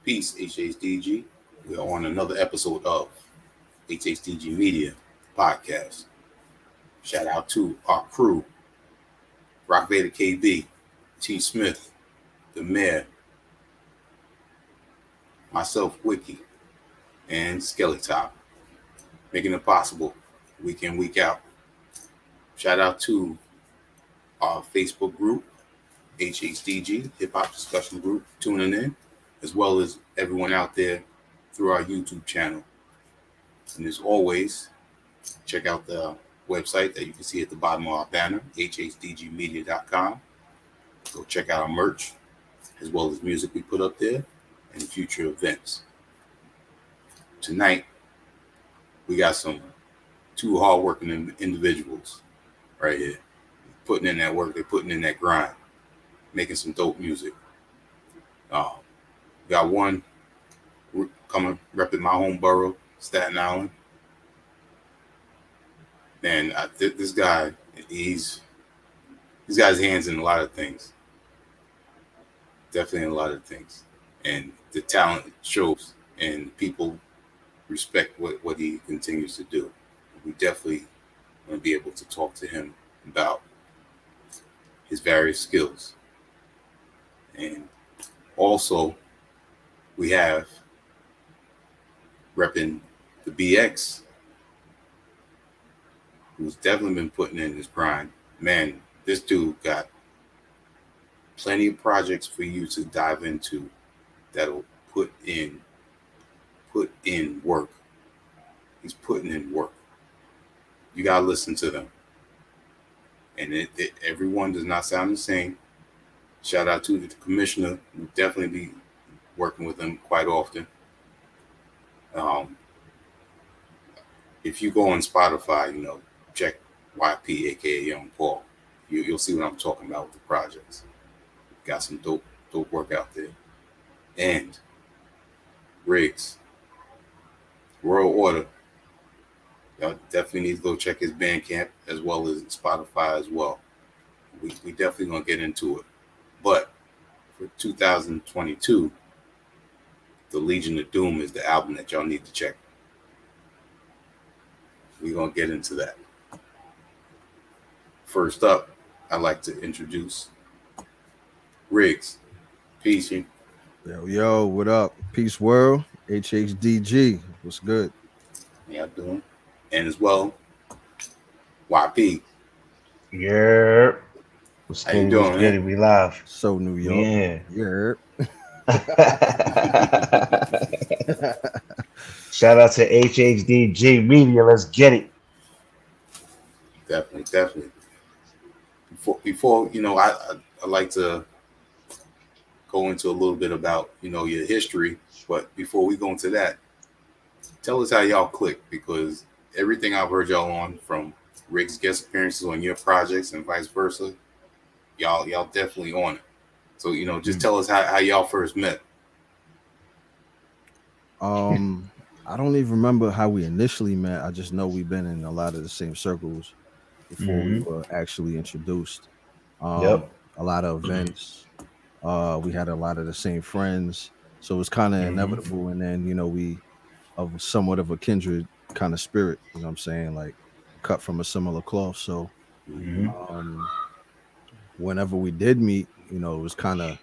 Peace, HHDG. We are on another episode of HHDG Media Podcast. Shout out to our crew, Rock Vader KB, T. Smith, the Mayor, myself, Wiki, and Skeletop, making it possible week in, week out. Shout out to our Facebook group, HHDG, Hip Hop Discussion Group, tuning in, as well as everyone out there through our YouTube channel. And as always, check out the website that you can see at the bottom of our banner, hhdgmedia.com. Go check out our merch, as well as music we put up there and future events. Tonight, we got two hardworking individuals right here, putting in that work, they're putting in that grind, making some dope music. Got one coming, repping my home borough, Staten Island. Man, this guy, he's got his hands in a lot of things. Definitely in a lot of things. And the talent shows, and people respect what he continues to do. We definitely want to be able to talk to him about his various skills. And also, we have repping the BX, who's definitely been putting in his grind. Man, this dude got plenty of projects for you to dive into that'll put in work. He's putting in work. You gotta listen to them. And everyone does not sound the same. Shout out to the commissioner. We'll definitely be working with him quite often. If you go on Spotify, check YP, aka Young Paul. You'll see what I'm talking about with the projects. Got some dope work out there. And Rigz, Royal Order. Y'all definitely need to go check his Bandcamp as well as Spotify as well. We definitely gonna get into it. But for 2022, The Legion of Doom is the album that y'all need to check. We're going to get into that. First up, I'd like to introduce Rigz. Peace. Yo, what up? Peace world. HHDG. What's good? How y'all doing? And as well, YP. Yeah. What's How you doing, man? We live. So New York. Yeah. Shout out to HHDG Media. Let's get it. Definitely. Before I like to go into a little bit about your history, but before we go into that, tell us how y'all click, because everything I've heard y'all on, from Rigz guest appearances on your projects and vice versa, y'all definitely on it. So just tell us how y'all first met. I don't even remember how we initially met. I just know we've been in a lot of the same circles before we were actually introduced. Yep. A lot of events. We had a lot of the same friends, so it was kind of inevitable. And then we of somewhat of a kindred kind of spirit. You know what I'm saying? Like cut from a similar cloth. So whenever we did meet, it was kind of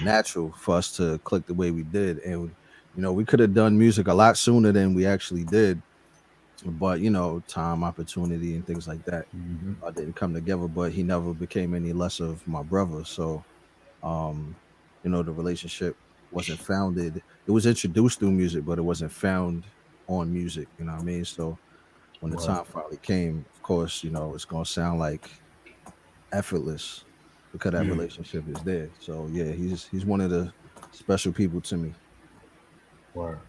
natural for us to click the way we did. And we could have done music a lot sooner than we actually did, but time, opportunity, and things like that didn't come together. But he never became any less of my brother. So the relationship wasn't founded. It was introduced through music, but it wasn't found on music. You know what I mean? So when the time finally came, of course, it's gonna sound like effortless because that relationship is there. So yeah, he's one of the special people to me. Word.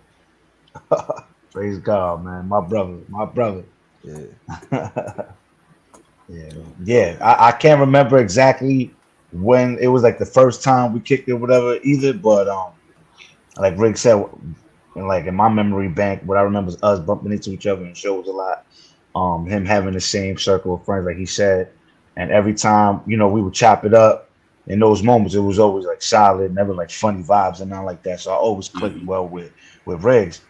Praise God, man. My brother. Yeah. Yeah. I can't remember exactly when it was, like the first time we kicked it or whatever either, but like Rick said, in my memory bank, what I remember is us bumping into each other in shows a lot. Him having the same circle of friends, like he said, and every time we would chop it up, in those moments, it was always like solid, never like funny vibes and nothing like that. So I always clicked Hmm. well with Riggs.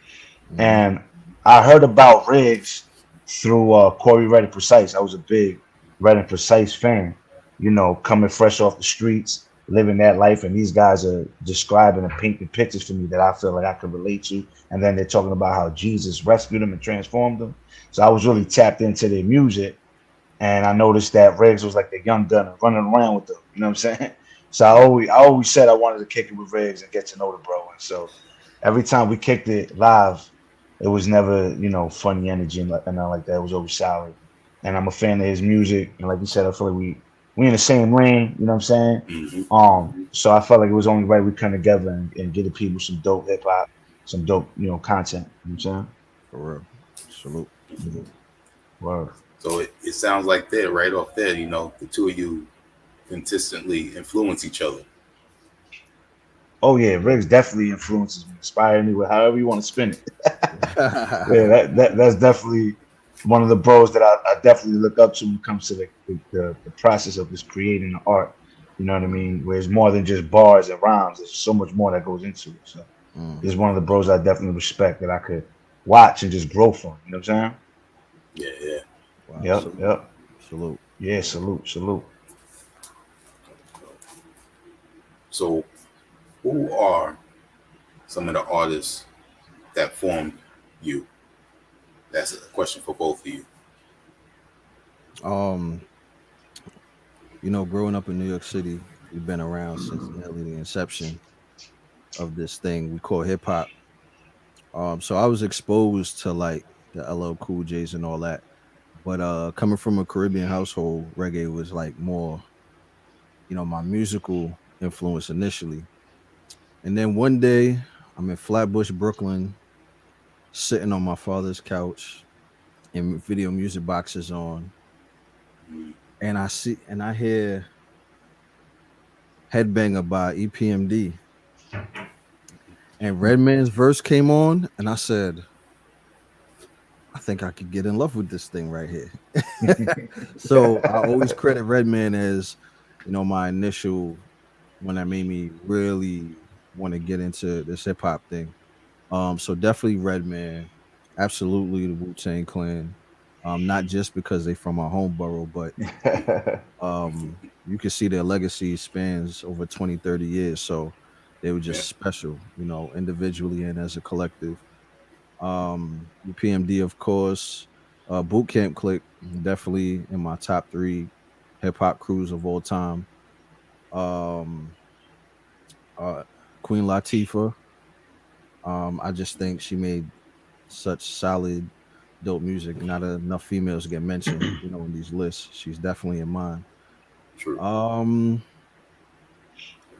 Mhm. And I heard about Riggs through Corey Red and Precise. I was a big Red and Precise fan, you know, coming fresh off the streets, living that life. And these guys are describing and painting pictures for me that I feel like I can relate to. And then they're talking about how Jesus rescued them and transformed them. So I was really Hmm. tapped into their music. And I noticed that Riggs was like the young gunner running around with them. You know what I'm saying? So Right. I always said I wanted to kick it with Riggs and get to know the bro. And so every time we kicked it live, it was never, you know, funny energy and nothing like that. It was always solid. And I'm a fan of his music. And like you said, I feel like we in the same lane, you know what I'm saying? Hmm. So I felt like it was only right we come together and get the people some dope hip hop, some dope, you know, content. You know what I'm For real. Salute. saying? Word. So it sounds like there, right off there, the two of you consistently influence each other. Oh yeah, Riggs definitely influences me, inspired me with however you want to spin it. Yeah, that's definitely one of the bros that I definitely look up to when it comes to the process of just creating the art. You know what I mean? Where it's more than just bars and rhymes. There's so much more that goes into it. So Mm. he's one of the bros I definitely respect that I could watch and just grow from. You know what I'm saying? Yeah, yeah. Wow. Yep, Salute. yep. Salute. Yeah, salute, salute. So who are some of the artists that formed you? That's a question for both of you. Um, growing up in New York City, we've been around since nearly the inception of this thing we call hip hop. So I was exposed to like the LL Cool J's and all that. But coming from a Caribbean household, reggae was like more, my musical influence initially. And then one day I'm in Flatbush, Brooklyn, sitting on my father's couch and video music boxes on, Mm. and I hear Headbanger by EPMD. And Redman's verse came on, and I said, I think I could get in love with this thing right here. So I always credit Redman as, my initial when that made me really want to get into this hip hop thing. So definitely Redman, absolutely the Wu-Tang Clan. Not just because they from my home borough, but you can see their legacy spans over 20, 30 years. So they were Yeah, just special, individually and as a collective. UPMD, of course. Boot Camp Click, definitely in my top three hip hop crews of all time. Um, uh, Queen Latifah. I just think she made such solid, dope music. Not enough females get mentioned, in these lists. She's definitely in mine. true. Um,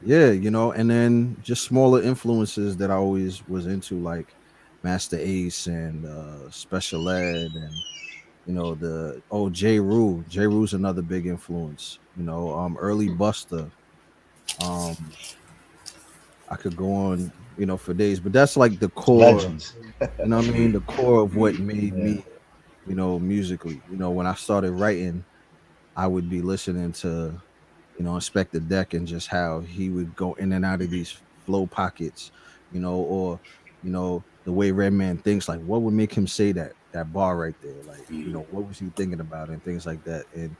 yeah, and then just smaller influences that I always was into, like Master Ace and Special Ed and the J. Rule. J. Rule's another big influence. Early Buster. Um, I could go on, for days, but that's like the core, Legends. what I mean? The core of what made Yeah. me, musically. When I started writing, I would be listening to, Inspector Deck and just how he would go in and out of these flow pockets, or, the way Redman thinks, like what would make him say that bar right there? Like, Mm. what was he thinking about and things like that. And,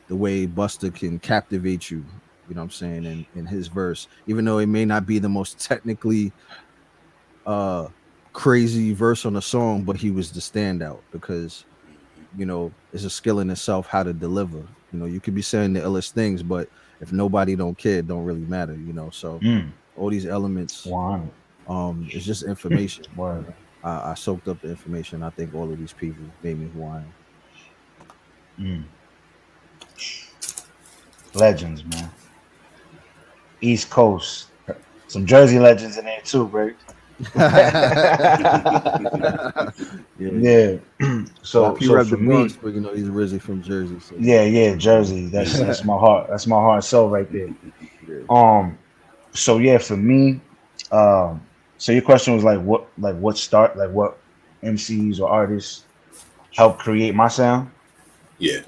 the way Buster can captivate you, what I'm saying, in his verse, even though it may not be the most technically uh crazy verse on the song, but he was the standout because it's a skill in itself how to deliver. You could be saying the illest things, but if nobody don't care, it don't really matter. So Mm. all these elements, 100. it's just information. Word. I soaked up the information. I think all of these people made me who I Mm. Legends, man. East Coast. Some Jersey legends in there too, Rick. am. Yeah. Yeah. Well, So P so rep for the Bronx, me, but he's originally from Jersey, so yeah, yeah, Jersey. That's my heart. That's my heart and soul right there. yeah. Um. So yeah, for me, so your question was like what MCs or artists help create my sound? Yeah.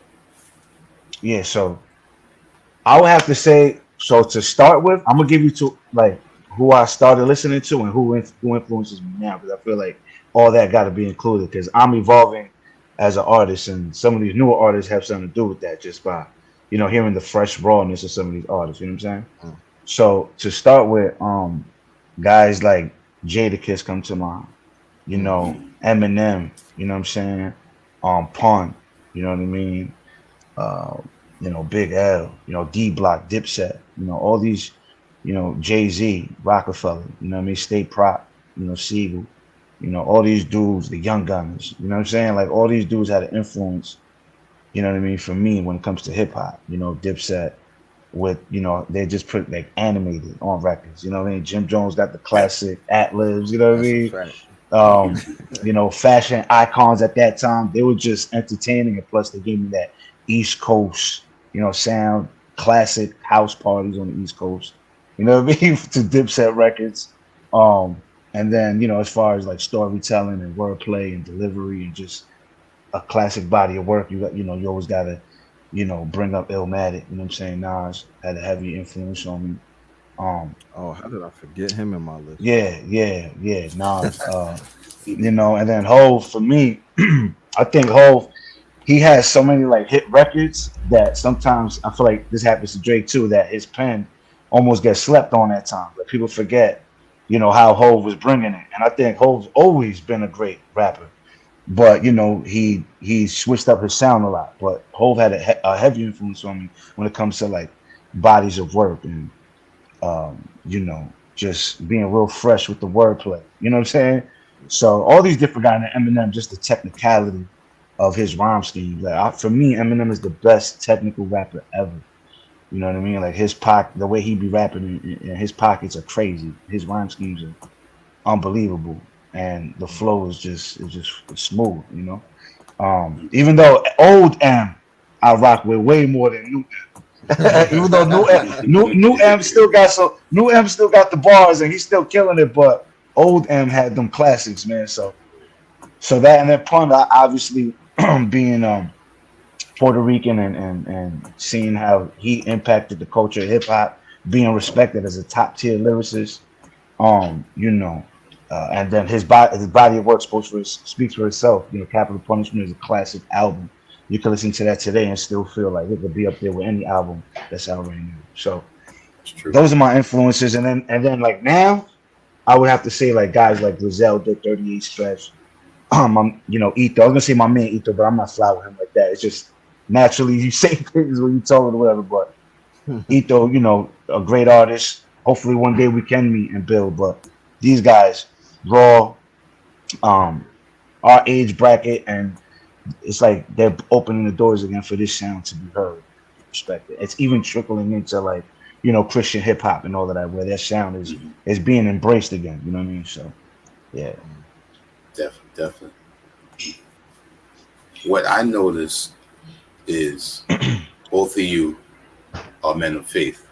Yeah. So I would have to say so to start with. I'm gonna give you to like who I started listening to and who influences me now because I feel like all that got to be included because I'm evolving as an artist and some of these newer artists have something to do with that just by hearing the fresh rawness of some of these artists. You know what I'm saying? Mm. So to start with, guys like Jadakiss come to mind. Mm-hmm. Eminem. You know what I'm saying? Pun. You know what I mean? uh, Big L, D Block, Dipset, all these, Jay Z, Rockefeller, what I mean, State Prop, Siegel, all these dudes, the Young Gunners, you know what I'm saying? Like all these dudes had an influence, you know what I mean, for me when it comes to hip hop, Dipset with, they just put like animated on records, you know what I mean? Jim Jones got the Yeah. classic ad libs, you know what I That's a mean? fact. Fashion icons at that time, they were just entertaining, and plus they gave me that East Coast, sound, classic house parties on the East Coast. You know what I mean? To Dipset records. Um, and then, as far as like storytelling and wordplay and delivery and just a classic body of work, you always gotta, bring up Illmatic, you know what I'm saying? Nas had a heavy influence on me. Um, Oh, how did I forget him in my list? yeah, Nas. And then Hove for me, I think Hove he has so many like hit records that sometimes I feel like this happens to Drake too, that his pen almost gets slept on at times. Like people forget, how Hove was bringing it. And I think Hove's always been a great rapper, but he switched up his sound a lot. But Hove had a heavy influence on me when it comes to like bodies of work and just being real fresh with the wordplay. You know what I'm saying? So all these different guys, and Eminem, just the technicality of his rhyme scheme. Like for me, Eminem is the best technical rapper ever. You know what I mean? Like his pocket, the way he be rapping, and his pockets are crazy. His rhyme schemes are unbelievable, and the flow is just smooth. Even though old M, I rock with way more than new even though new M still got the bars and he's still killing it, but old M had them classics, man. So that and then Pun, obviously being Puerto Rican and seeing how he impacted the culture of hip hop, being respected as a top tier lyricist, and then his body of work speaks for itself. Capital Punishment is a classic album. You can listen to that today and still feel like it could be up there with any album that's out right now. So It's true. those are my influences, and then like now, I would have to say like guys like Griselda, 38 Stretch, Ito. I was gonna say my man Ito, but I'm not fly with him like that. It's just naturally you say things when you tell it or whatever. But Ito, a great artist. Hopefully one day we can meet and build. But these guys, raw, um, our age bracket, and it's like they're opening the doors again for this sound to be heard, respected. It's even trickling into like Christian hip hop and all of that, where their sound is Mhm. is being embraced again. You know what I mean? So yeah. Definitely, definitely. What I notice is both of you are men of faith,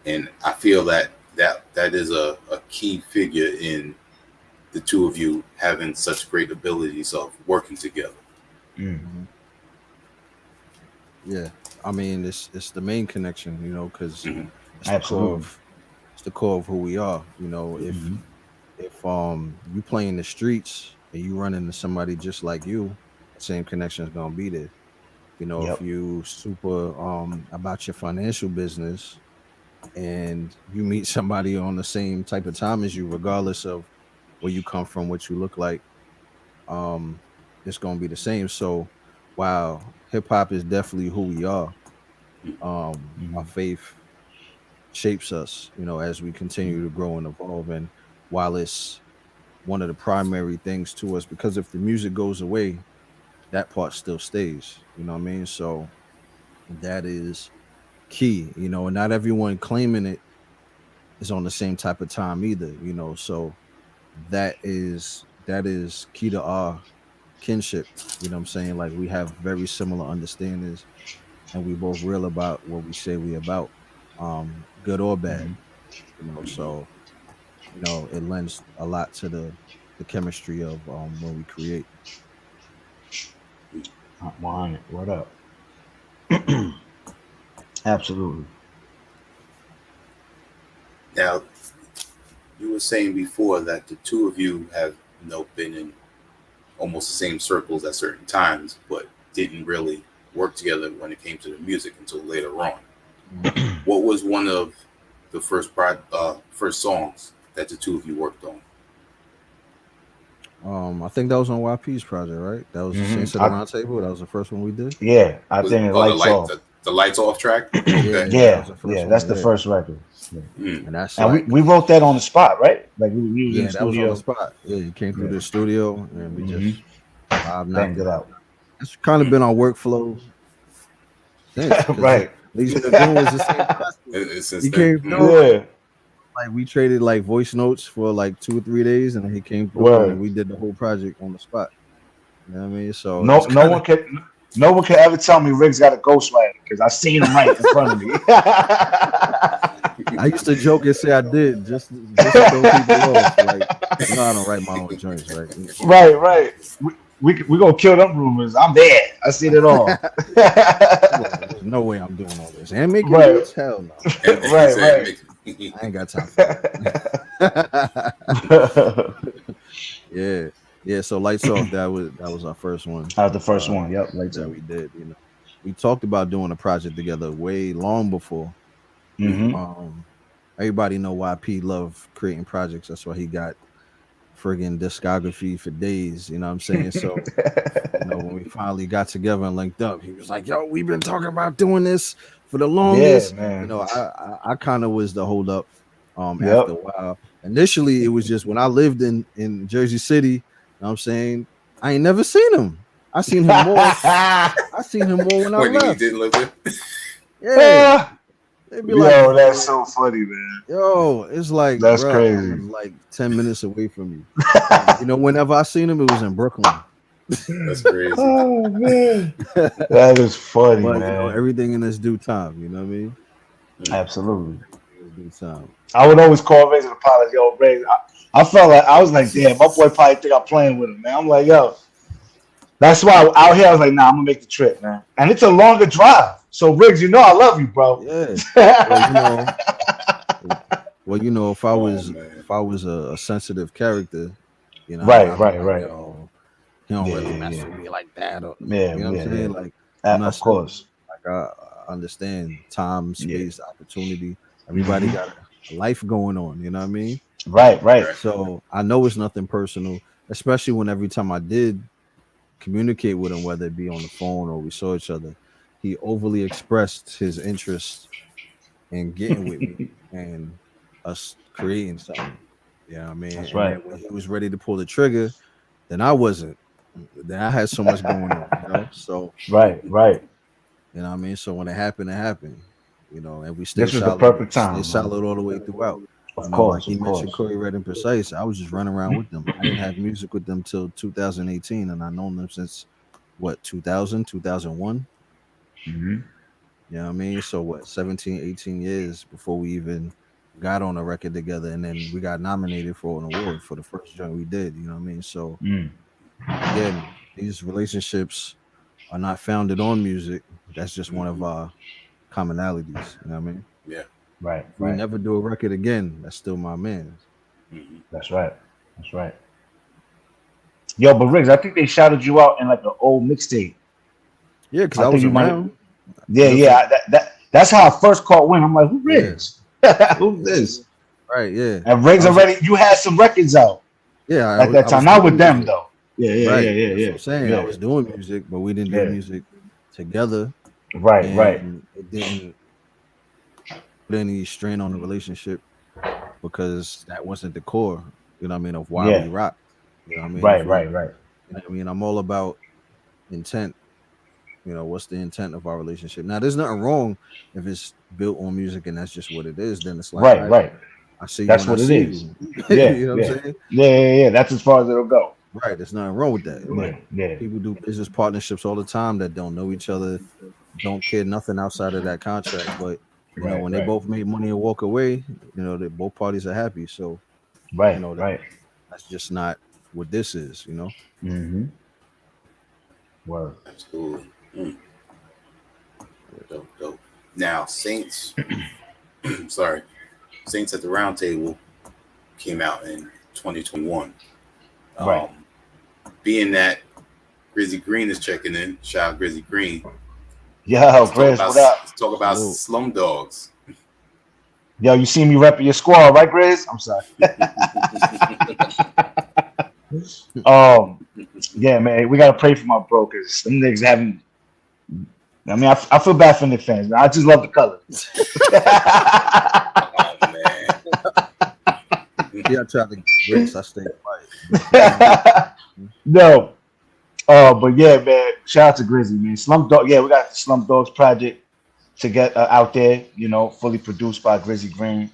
and I feel that is a key figure in the two of you having such great abilities of working together. Mm, Mhm. Yeah, I mean it's the main connection, because Hmm. it's the core absolutely. of it's the core of who we are. Hmm. If you play in the streets and you run into somebody just like you, that same connection is gonna be there. If Yep. you super about your financial business and you meet somebody on the same type of time as you, regardless of where you come from, what you look like, um, it's gonna be the same. So while hip hop is definitely who we are, our Hmm. faith shapes us, as we continue to grow and evolve. And while it's one of the primary things to us, because if the music goes away, that part still stays. You know what I mean? So that is key, and not everyone claiming it is on the same type of time either, so that is key to our kinship. What I'm saying? Like we have very similar understandings and we both real about what we say we about, good or bad, Hmm. so it lends a lot to the chemistry of when we create. 100. What up? Absolutely. Now, you were saying before that the two of you have, been in almost the same circles at certain times, but didn't really work together when it came to the music until later on. Mhm. What was one of the first songs that the two of you worked on? I think that was on YP's project, right? That was Hmm. Saints at the Round Table. That was the first one we did. Yeah, I Was think it the lights light off. the lights off track? Okay. Yeah, that was Yeah, the first yeah, that's one. the Yeah, first record. Yeah. Mm. and that's And we, like, we wrote that on the spot, right? Like we was in the yeah, that was on the studio. spot. Yeah, you came through Yeah. the studio and we Hmm. just vibe knocked Banged it it out. out. It's kind of been our workflow since, because Right. Lazy Lagoon was the same process. Since He then. came Mm. through, Yeah. like we traded like voice notes for like 2 or 3 days, and then he came through, and then Word. we did the whole project on the spot. You know what I mean? So No, it's no kind one of. can, no one can ever tell me Riggs got a ghostwriter because I seen him right in front of me. I used to joke and say I did just to throw people off. Like, I don't write my own joints, right? Right, right. We gonna kill them rumors. I'm there. I seen it all. Like, there's no way I'm doing all this and making Right, beats. Hell no, And he right, said, right. I ain't got time for that. Yeah, yeah. So lights off. That was our first one. That was the first one. Yep, like That so. we did. We talked about doing a project together way long before. Hmm. Um, everybody know why P love creating projects. That's why he got friggin' discography for days. You know what I'm saying? So when we finally got together and linked up, he was like, "Yo, we've been talking about doing this for the Yeah, longest." man. I kind of was the hold up. After a Yep. while, initially it was just when I lived in Jersey City. You know what I'm saying, I ain't never seen him. I seen him more. I seen him more when I when he left. didn't live there. Yeah, they'd be like, Yo, that's so funny, man. "Yo, it's like, That's bro, I crazy. was like 10 minutes away from you." Whenever I seen him, it was in Brooklyn. That's crazy. Oh man, that is funny, But man. everything in its due time. You know what I mean? Mm. Absolutely. In its due time. I would always call Riggs and apologize. Yo, Riggs, I felt like I was like, damn, my boy probably think I'm playing with him, man. I'm like, yo, that's why out here I was like, nah, I'm gonna make the trip, man. And it's a longer drive. So Riggs, I love you, bro. Yeah. If I Oh was man. a sensitive character, Right, I'd be right, like, right. "Yo, he don't Yeah, really yeah, mess yeah. with me like that." Or, Yeah, you know what yeah, I'm saying? yeah. Like, I'm not Of sensitive. course. Like, I understand time, Yeah. space, opportunity. Everybody Hmm. got a life going on. You know what I mean? Right, right. Right. So I know it's nothing personal, especially when every time I did communicate with him, whether it be on the phone or we saw each other, he overly expressed his interest in getting with me and us creating something. You know what I mean? That's And then right. when he was ready to pull the trigger, then I wasn't. Then I had so much going on. So Right, right. you know what I mean? So when it happened, it happened. And we This was the perfect stay time, man. solid all the way throughout. Of Like course, he of mentioned course. Corey Red and Precise, I was just running around with them. I didn't have music with them till 2018, and I known them since what, 2000, 2001. Hmm. You know what I mean? So what, 17, 18 years before we even got on a record together, and then we got nominated for an award for the first joint we did. You know what I mean? So Mm. again, these relationships are not founded on music. That's just one of Hmm. our commonalities. You know what I mean? Yeah. Right, If we right. never do a record again, that's still my man. Hmm. That's right. That's right. Yo, but Riggs, I think they shouted you out in like an old mixtape. Yeah, because I I think was you might. around. Yeah, Good for yeah. That's how I first caught wind. I'm like, who yeah, Riggs? Who's this? right, yeah. And Riggs I was already. You had some records out yeah, at that I time. was Not doing with them music. though. Yeah, yeah, yeah, Right. yeah, That's what yeah, I'm saying. I yeah, was doing music, but we didn't do yeah. music together, Right, right, and it didn't put any strain on the relationship because that wasn't the core, you know what I mean, of why we yeah. rocked. You know what I mean? Right, right, right. You know what I mean, I'm all about intent. What's the intent of our relationship? Now, there's nothing wrong if it's built on music and that's just what it is. Then it's like, all Right, right, right. I see you That's when I what it see is. you. Yeah, You know what yeah, I'm saying? yeah, yeah, yeah. That's as far as it'll go. Right. There's nothing wrong with that. But Yeah, yeah. people do business partnerships all the time that don't know each other, don't care nothing outside of that contract. But Right, when they right, both make money and walk away, that both parties are happy. So right, right. that's just not what this is. Mm-hmm. Word. Absolutely. Mm. Dope. Dope. Now, Saints, sorry, Saints at the Round Table came out in 2021. Right. Being that Grizzy Green is checking in, shout out Grizzy Green. Yo, Grizz, what up? Let's talk about Salute. Slum Dogs. Yo, you see me repping your squad, right, Grizz? I'm sorry. Yeah, man, we gotta pray for my bro because them niggas haven't. I mean, I feel bad for the fans, man. I just love the color. Oh man. Yeah, I tried to get Rigz. I stayed quiet. No, but yeah, man. Shout out to Grizzly, man. Slum Dog. Yeah, we got the Slum Dogs project to get out there. You know, fully produced by Grizzly Green.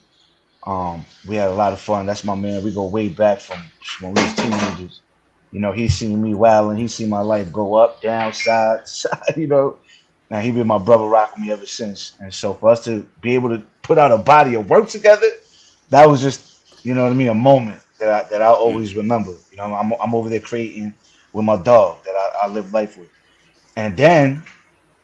We had a lot of fun. That's my man. We go way back from when we was teenagers. You know, he's seen me wilding. He's seen my life go up, down, side, side. You know, now he been my brother, rocking me ever since. And so for us to be able to put out a body of work together, that was just, you know what I mean, a moment that I Mm, always remember. You know, I'm over there creating with my dog that I live life with. And then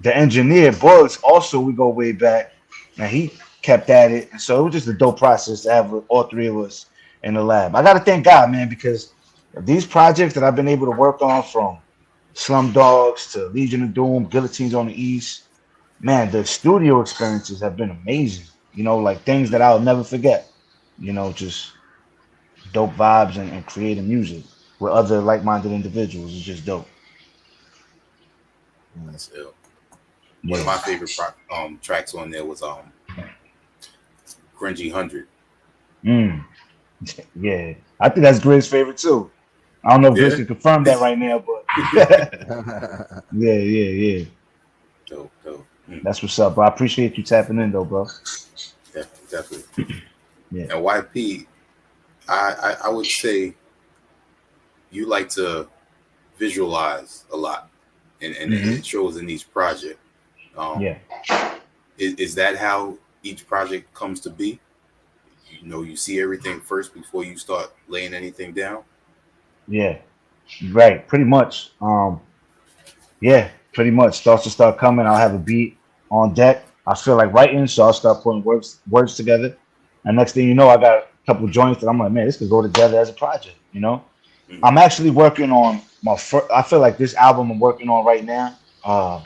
the engineer Bugs, also we go way back. Now he kept at it, and so it was just a dope process to have all three of us in the lab. I gotta thank God, man, because these projects that I've been able to work on, from Slum Dogs to Legion of Doom, Guillotines on the East, man, the studio experiences have been amazing. You know, like things that mm, I'll never forget. You know, just dope vibes and creating music with other like-minded individuals is just dope. Mm. that's ill. One of Yeah. my favorite tracks on there was Cringy 100. Mm. Yeah. I think that's Griz's favorite too. I don't know if Grizz Yeah. can confirm that right now, but yeah, yeah, yeah. Dope, dope. That's what's up, bro. I appreciate you tapping in though, bro. Definitely, definitely. Yeah. And YP, I would say you like to visualize a lot, and Hmm. it shows in each project. Um, Yeah. is that how each project comes to be? You know, you see everything first before you start laying anything down. Yeah. Right. Pretty much. Yeah, pretty much. Thoughts will start coming. I'll have a beat on deck. I feel like writing, so I'll start putting words together. And next thing you know, I got a couple joints that I'm like, man, this could go together as a project. You know, Mm, I'm actually working on my first. I feel like this album I'm working on right now. I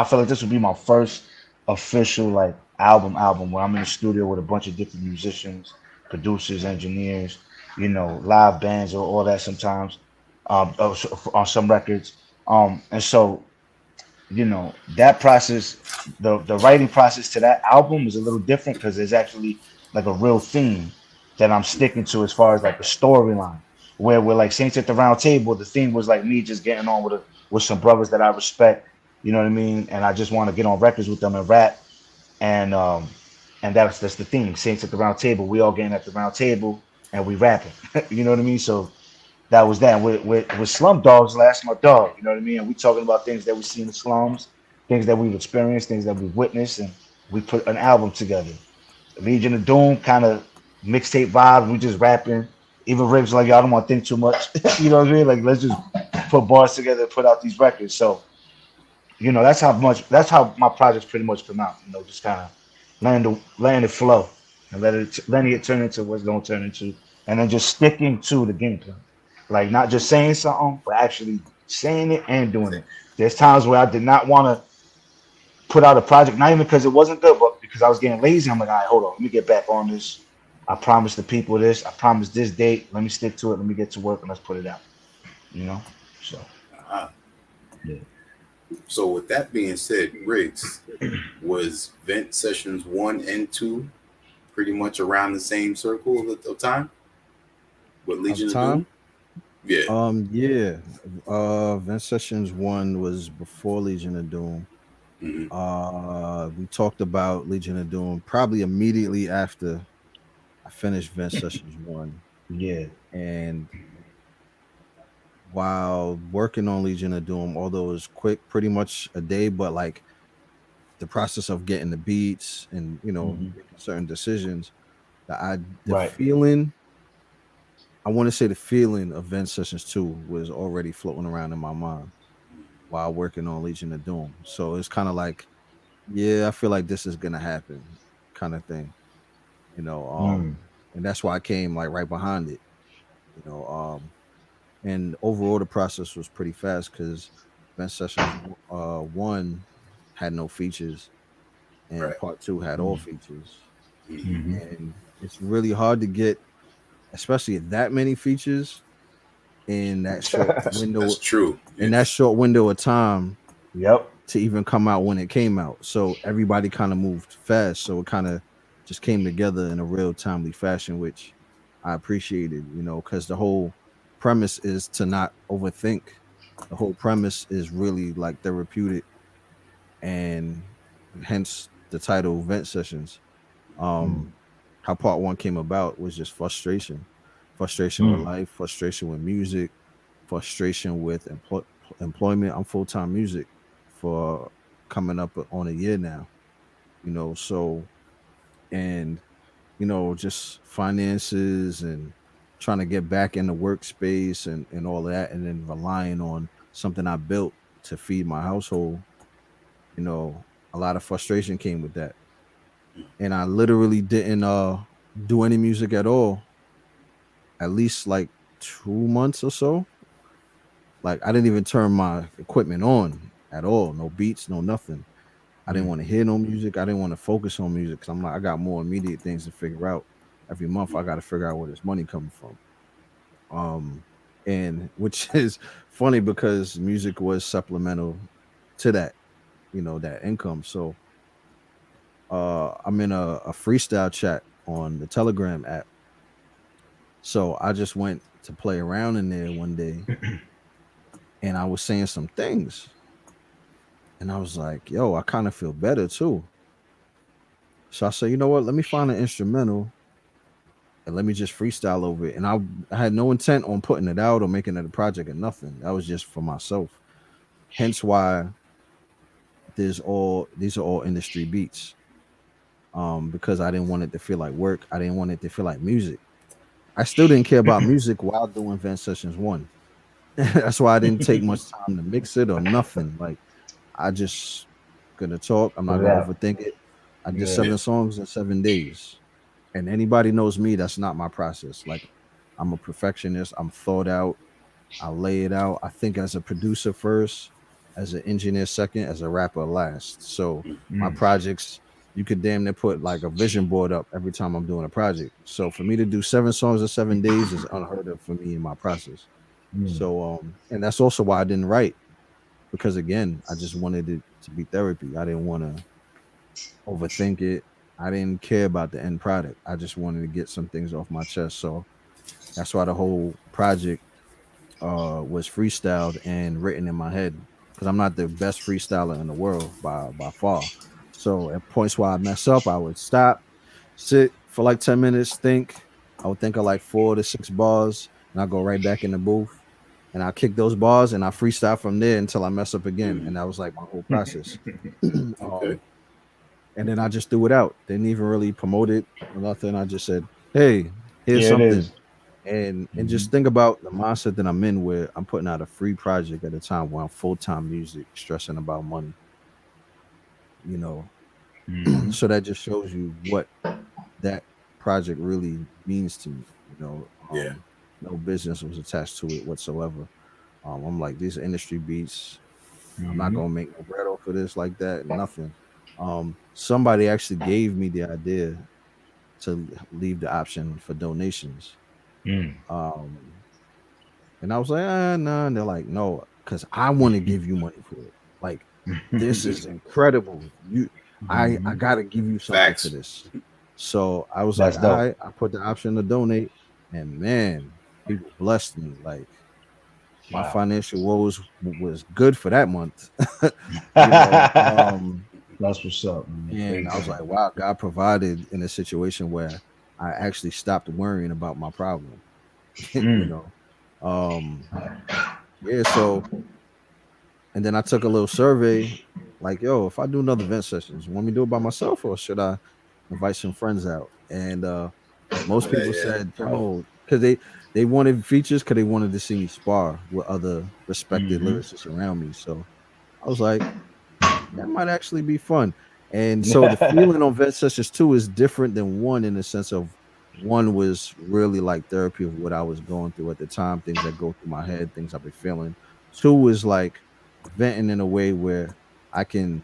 feel like this would be my first official like album where I'm in the studio with a bunch of different musicians, producers, engineers, you know, live bands or all that sometimes, on some records. And so, you know, that process, the writing process to that album is a little different because there's actually like a real theme that I'm sticking to as far as like a storyline. Where we're like Saints at the Round Table, the theme was like me just getting on with some brothers that I respect, you know what I mean? And I just want to get on records with them and rap. And that's the theme. Saints at the Round Table. We all getting at the round table and we rapping. You know what I mean? So that was that. With Slum Dogs, last my dog. You know what I mean? And we talking about things that we see in the slums, things that we've experienced, things that we've witnessed, and we put an album together. Legion of Doom kind of mixtape vibe. We just rapping. Even Rigz like, y'all don't want to think too much. You know what I mean? Like, let's just put bars together and put out these records. So, you know, that's how my projects pretty much come out. You know, just kind of letting it flow and letting it turn into what's gonna turn into, and then just sticking to the game plan. Like not just saying something, but actually saying it and doing it. There's times where I did not want to put out a project, not even because it wasn't good, but because I was getting lazy. I'm like, all right, hold on, let me get back on this. I promised the people this. I promised this date. Let me stick to it. Let me get to work and let's put it out. You know. So uh yeah. So with that being said, Riggs, was Vent Sessions 1 and 2 pretty much around the same circle of time with Of Legion of Doom? time. Yeah. Yeah. Vent Sessions 1 was before Legion of Doom. Hmm. We talked about Legion of Doom probably immediately after I finished Vent Sessions 1. Yeah. And while working on Legion of Doom, although it was quick, pretty much a day, but like the process of getting the beats and Hmm. making certain decisions, the Right. feeling, I want to say the feeling of Vent Sessions 2 was already floating around in my mind while working on Legion of Doom. So it's kind of like yeah, I feel like this is gonna happen, kind of thing. You know, Mm. and that's why I came like right behind it. You know, and overall the process was pretty fast because Vent Sessions one had no features and Right. part two had all Mm. features, Hmm. Mm-hmm. and it's really hard to get, especially that many features in that short That's window true. in that It's short window of time Yep. to even come out when it came out. So everybody kind of moved fast. So it kind of just came together in a real timely fashion, which I appreciated, you know, because the whole premise is to not overthink. The whole premise is really like therapeutic, and hence the title Vent Sessions. Mm. Um, how part one came about was just frustration with Mm. life, frustration with music, frustration with employment. I'm full time music for coming up on a year now, you know. So, and you know, just finances and trying to get back in the workspace and all of that, and then relying on something I built to feed my household. You know, a lot of frustration came with that, and I literally didn't do any music at all, at least like 2 months or so. Like I didn't even turn my equipment on at all. No beats, no nothing. I didn't Mm. want to hear no music. I didn't want to focus on music because I'm like, I got more immediate things to figure out. Every month I got to figure out where this money coming from. Um, and which is funny because music was supplemental to that, you know, that income. So I'm in a freestyle chat on the Telegram app. So I just went to play around in there one day and I was saying some things. And I was like, yo, I kind of feel better too. So I said, you know what? Let me find an instrumental and let me just freestyle over it. And I had no intent on putting it out or making it a project or nothing. That was just for myself. Hence why these are all industry beats. Because I didn't want it to feel like work. I didn't want it to feel like music. I still didn't care about music while doing Vent Sessions One. That's why I didn't take much time to mix it or nothing. Like I just gonna talk. I'm not Put it gonna out. overthink it. I did Yeah. yeah. 7 songs in 7 days. And anybody knows me, that's not my process. Like I'm a perfectionist. I'm thought out. I lay it out. I think as a producer first, as an engineer second, as a rapper last. So my Mm. projects, you could damn near put like a vision board up every time I'm doing a project. So for me to do 7 songs in 7 days is unheard of for me in my process. Mm. So and that's also why I didn't write, because again, I just wanted it to be therapy. I didn't want to overthink it. I didn't care about the end product. I just wanted to get some things off my chest. So that's why the whole project was freestyled and written in my head, because I'm not the best freestyler in the world by far. So at points where I mess up, I would stop, sit for like 10 minutes, think. I would think of like 4 to 6 bars, and I go right back in the booth and I kick those bars and I freestyle from there until I mess up again. Mm. And that was like my whole process. Okay. And then I just threw it out. Didn't even really promote it or nothing. I just said, "Hey, here's Yeah, it something." is. And Mm-hmm. just think about the mindset that I'm in, where I'm putting out a free project at a time where I'm full time music, stressing about money. You know, Mm-hmm. so that just shows you what that project really means to me. You know, Yeah. no business was attached to it whatsoever. I'm like, these are industry beats. I'm not Mm-hmm. gonna make no bread off of this like that. Nothing. Somebody actually gave me the idea to leave the option for donations. Mm. Um, and I was like, no. And they're like, no, because I want to give you money for it. Like, this is incredible. I Mm-hmm. gotta give you something for Facts. this. So I was like, That's all dope. right, I put the option to donate, and man, people blessed me. Like my Wow. financial woes was good for that month. you know, That's what's up, man. and Big I was time. like, wow, God provided in a situation where I actually stopped worrying about my problem. you Mm. know, um, yeah. So, and then I took a little survey, like, yo, if I do another vent sessions, want me to do it by myself or should I invite some friends out? And most Yeah. people Yeah. said, yo, because they wanted features, because they wanted to see me spar with other respected Mm-hmm. lyricists around me. So I was like, that might actually be fun. And so the feeling on Vet Sessions 2 is different than one in the sense of one was really like therapy of what I was going through at the time, things that go through my head, things I've been feeling. Two is like venting in a way where I can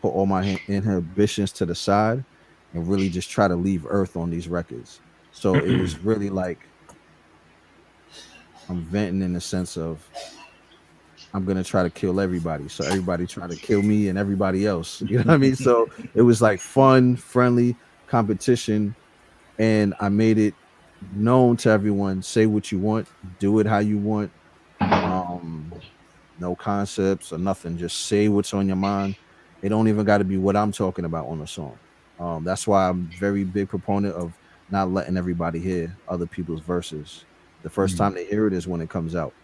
put all my inhibitions to the side and really just try to leave Earth on these records. So it was really like I'm venting in the sense of I'm gonna try to kill everybody. So everybody trying to kill me and everybody else. You know what I mean? So it was like fun, friendly competition, and I made it known to everyone. Say what you want, do it how you want. Um, no concepts or nothing. Just say what's on your mind. It don't even got to be what I'm talking about on a song. That's why I'm very big proponent of not letting everybody hear other people's verses. The first time they hear it is when it comes out,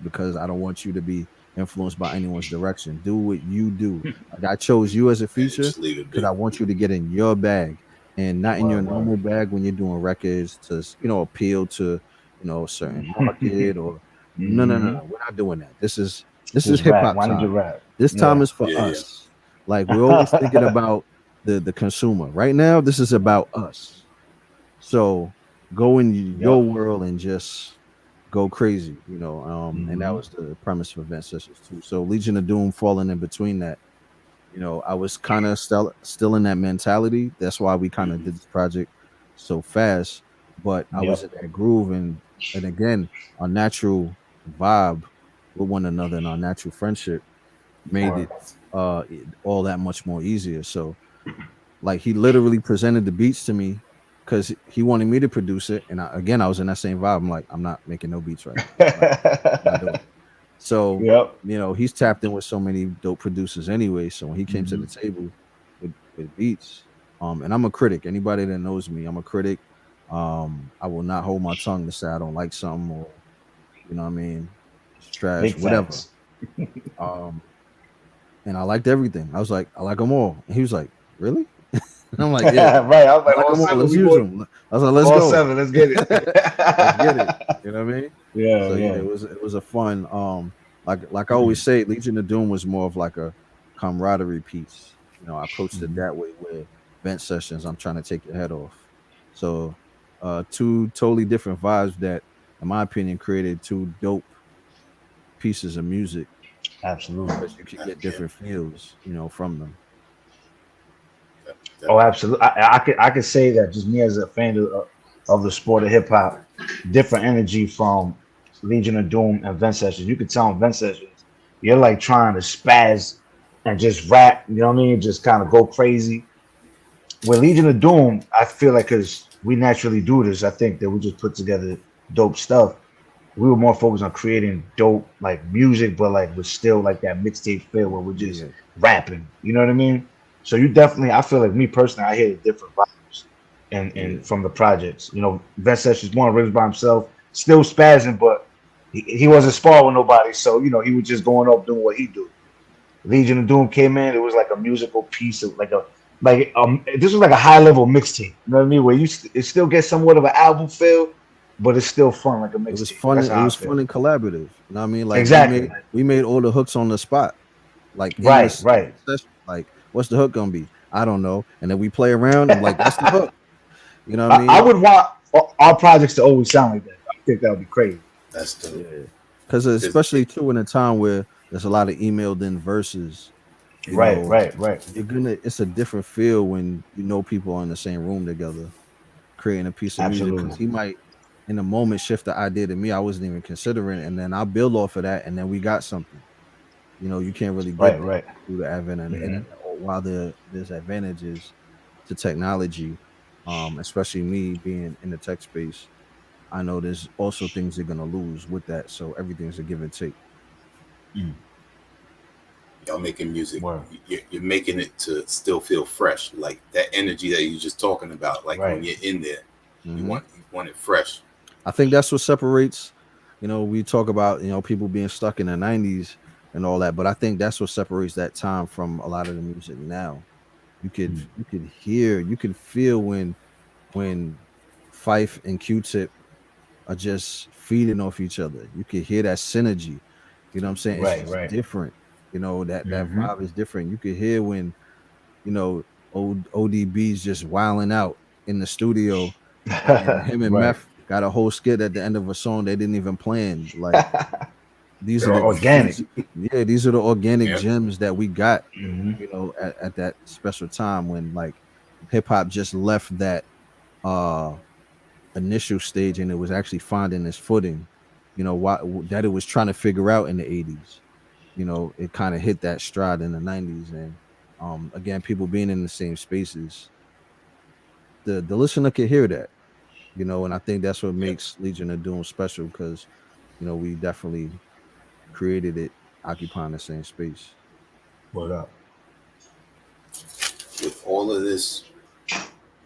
because I don't want you to be influenced by anyone's direction. Do what you do. Like I chose you as a And feature just leave it because be. I want you to get in your bag and not in your Word, word. normal bag when you're doing records to appeal to a certain market or no no no Hmm. no. We're not doing that. This is Just hip rap. hop Why did you time. rap? This time Yeah. is for Yeah, yeah. us. Like we're always thinking about the consumer. Right now, this is about us. So go in your Yep. world and just go crazy, and that Hmm. was the premise of Event Sessions too. So Legion of Doom falling in between that, I was kind of still in that mentality. That's why we kind of Hmm. did this project so fast, but I was Yep. in that groove, and again, our natural vibe with one another and our natural friendship made Word. it all that much more easier. So like he literally presented the beats to me because he wanted me to produce it. And again, I was in that same vibe. I'm like, I'm not making no beats right now. I'm not doing it. So, Yep. he's tapped in with so many dope producers anyway. So when he came to Hmm. the table with beats, and I'm a critic. Anybody that knows me, I'm a critic. I will not hold my tongue to say I don't like something or what I mean, it's trash, Big whatever. facts. Um, and I liked everything. I was like, I like them all. And he was like, really? And I'm like, yeah, Right. I was I like, like all them all. seven. Let's We use going them. I was like, let's all go. seven. Let's get it. Let's get it. You know what I mean? Yeah. So yeah, Yeah. it was a fun like I always Mhm. say, Legion of Doom was more of like a camaraderie piece. I approached it Mhm. that way where vent sessions, I'm trying to take your head off. So two totally different vibes that in my opinion created two dope pieces of music Absolutely. because you could get Yeah, different feels, from them. Oh, definitely. absolutely. I could say that just me as a fan of the sport of hip hop, different energy from Legion of Doom and Vent Sessions. You could tell in Vent Sessions, you're like trying to spaz and just rap. You know what I mean? Just kind of go crazy. With Legion of Doom, I feel like because we naturally do this, I think that we just put together dope stuff. We were more focused on creating dope like music, but like with still like that mixtape feel where we're just Yeah. rapping. You know what I mean? So you definitely, I feel like me personally, I hear the different vibes and Yeah. from the projects. Vent Sessions one, Rigz by himself, still spazzing, but he wasn't sparring with nobody, so he was just going up doing what he do. Legion of Doom came in, it was like a musical piece of this was like a high level mixtape. You know what I mean? Where it still gets somewhat of an album feel, but it's still fun like a It was mixtape. fun. That's It how I was feel. fun and collaborative. You know what I mean? Like we Exactly. made we made all the hooks on the spot, like in Right, this right. session. Like, what's the hook gonna be? I don't know. And then we play around. I'm like, that's the hook. You know what I I mean? would want our projects to always sound like that. I think that would be crazy. That's dope. Yeah. Because Because especially too in a time where there's a lot of emailed in verses, you Right, know, right, right. it's a different feel when people are in the same room together creating a piece of music because Absolutely. he might in a moment shift the idea to me I wasn't even considering, and then I'll build off of that, and then we got something. You can't really get Right, that right. through the advent of the Hmm. internet. While there's advantages to technology, especially me being in the tech space, I know there's also things they're gonna lose with that. So everything's a give and take. y'all making music, Word. you're making it to still feel fresh, like that energy that you're just talking about. Like when Right. you're in there, you Hmm. want it fresh. I think that's what separates. We talk about people being stuck in the '90s and all that, but I think that's what separates that time from a lot of the music now. You could hear, you could feel when Fife and Q-Tip are just feeding off each other. You could hear that synergy. You know what I'm saying? It's Right, just right. different. That Hmm. vibe is different. You could hear when you know, ODB's just wilding out in the studio, and him and Right. Meth got a whole skit at the end of a song they didn't even plan. Like these are They're the organic. yeah, these are the organic Yeah. gems that we got, Hmm. you know, at that special time when like hip hop just left that uh initial stage and it was actually finding its footing, you know, why that it was trying to figure out in the 80s. You know, it kind of hit that stride in the 90s. And again, people being in the same spaces, the listener could hear that, you know, and I think that's what Yeah. makes Legion of Doom special because, you know, we definitely created it occupying the same space. What up? With all of this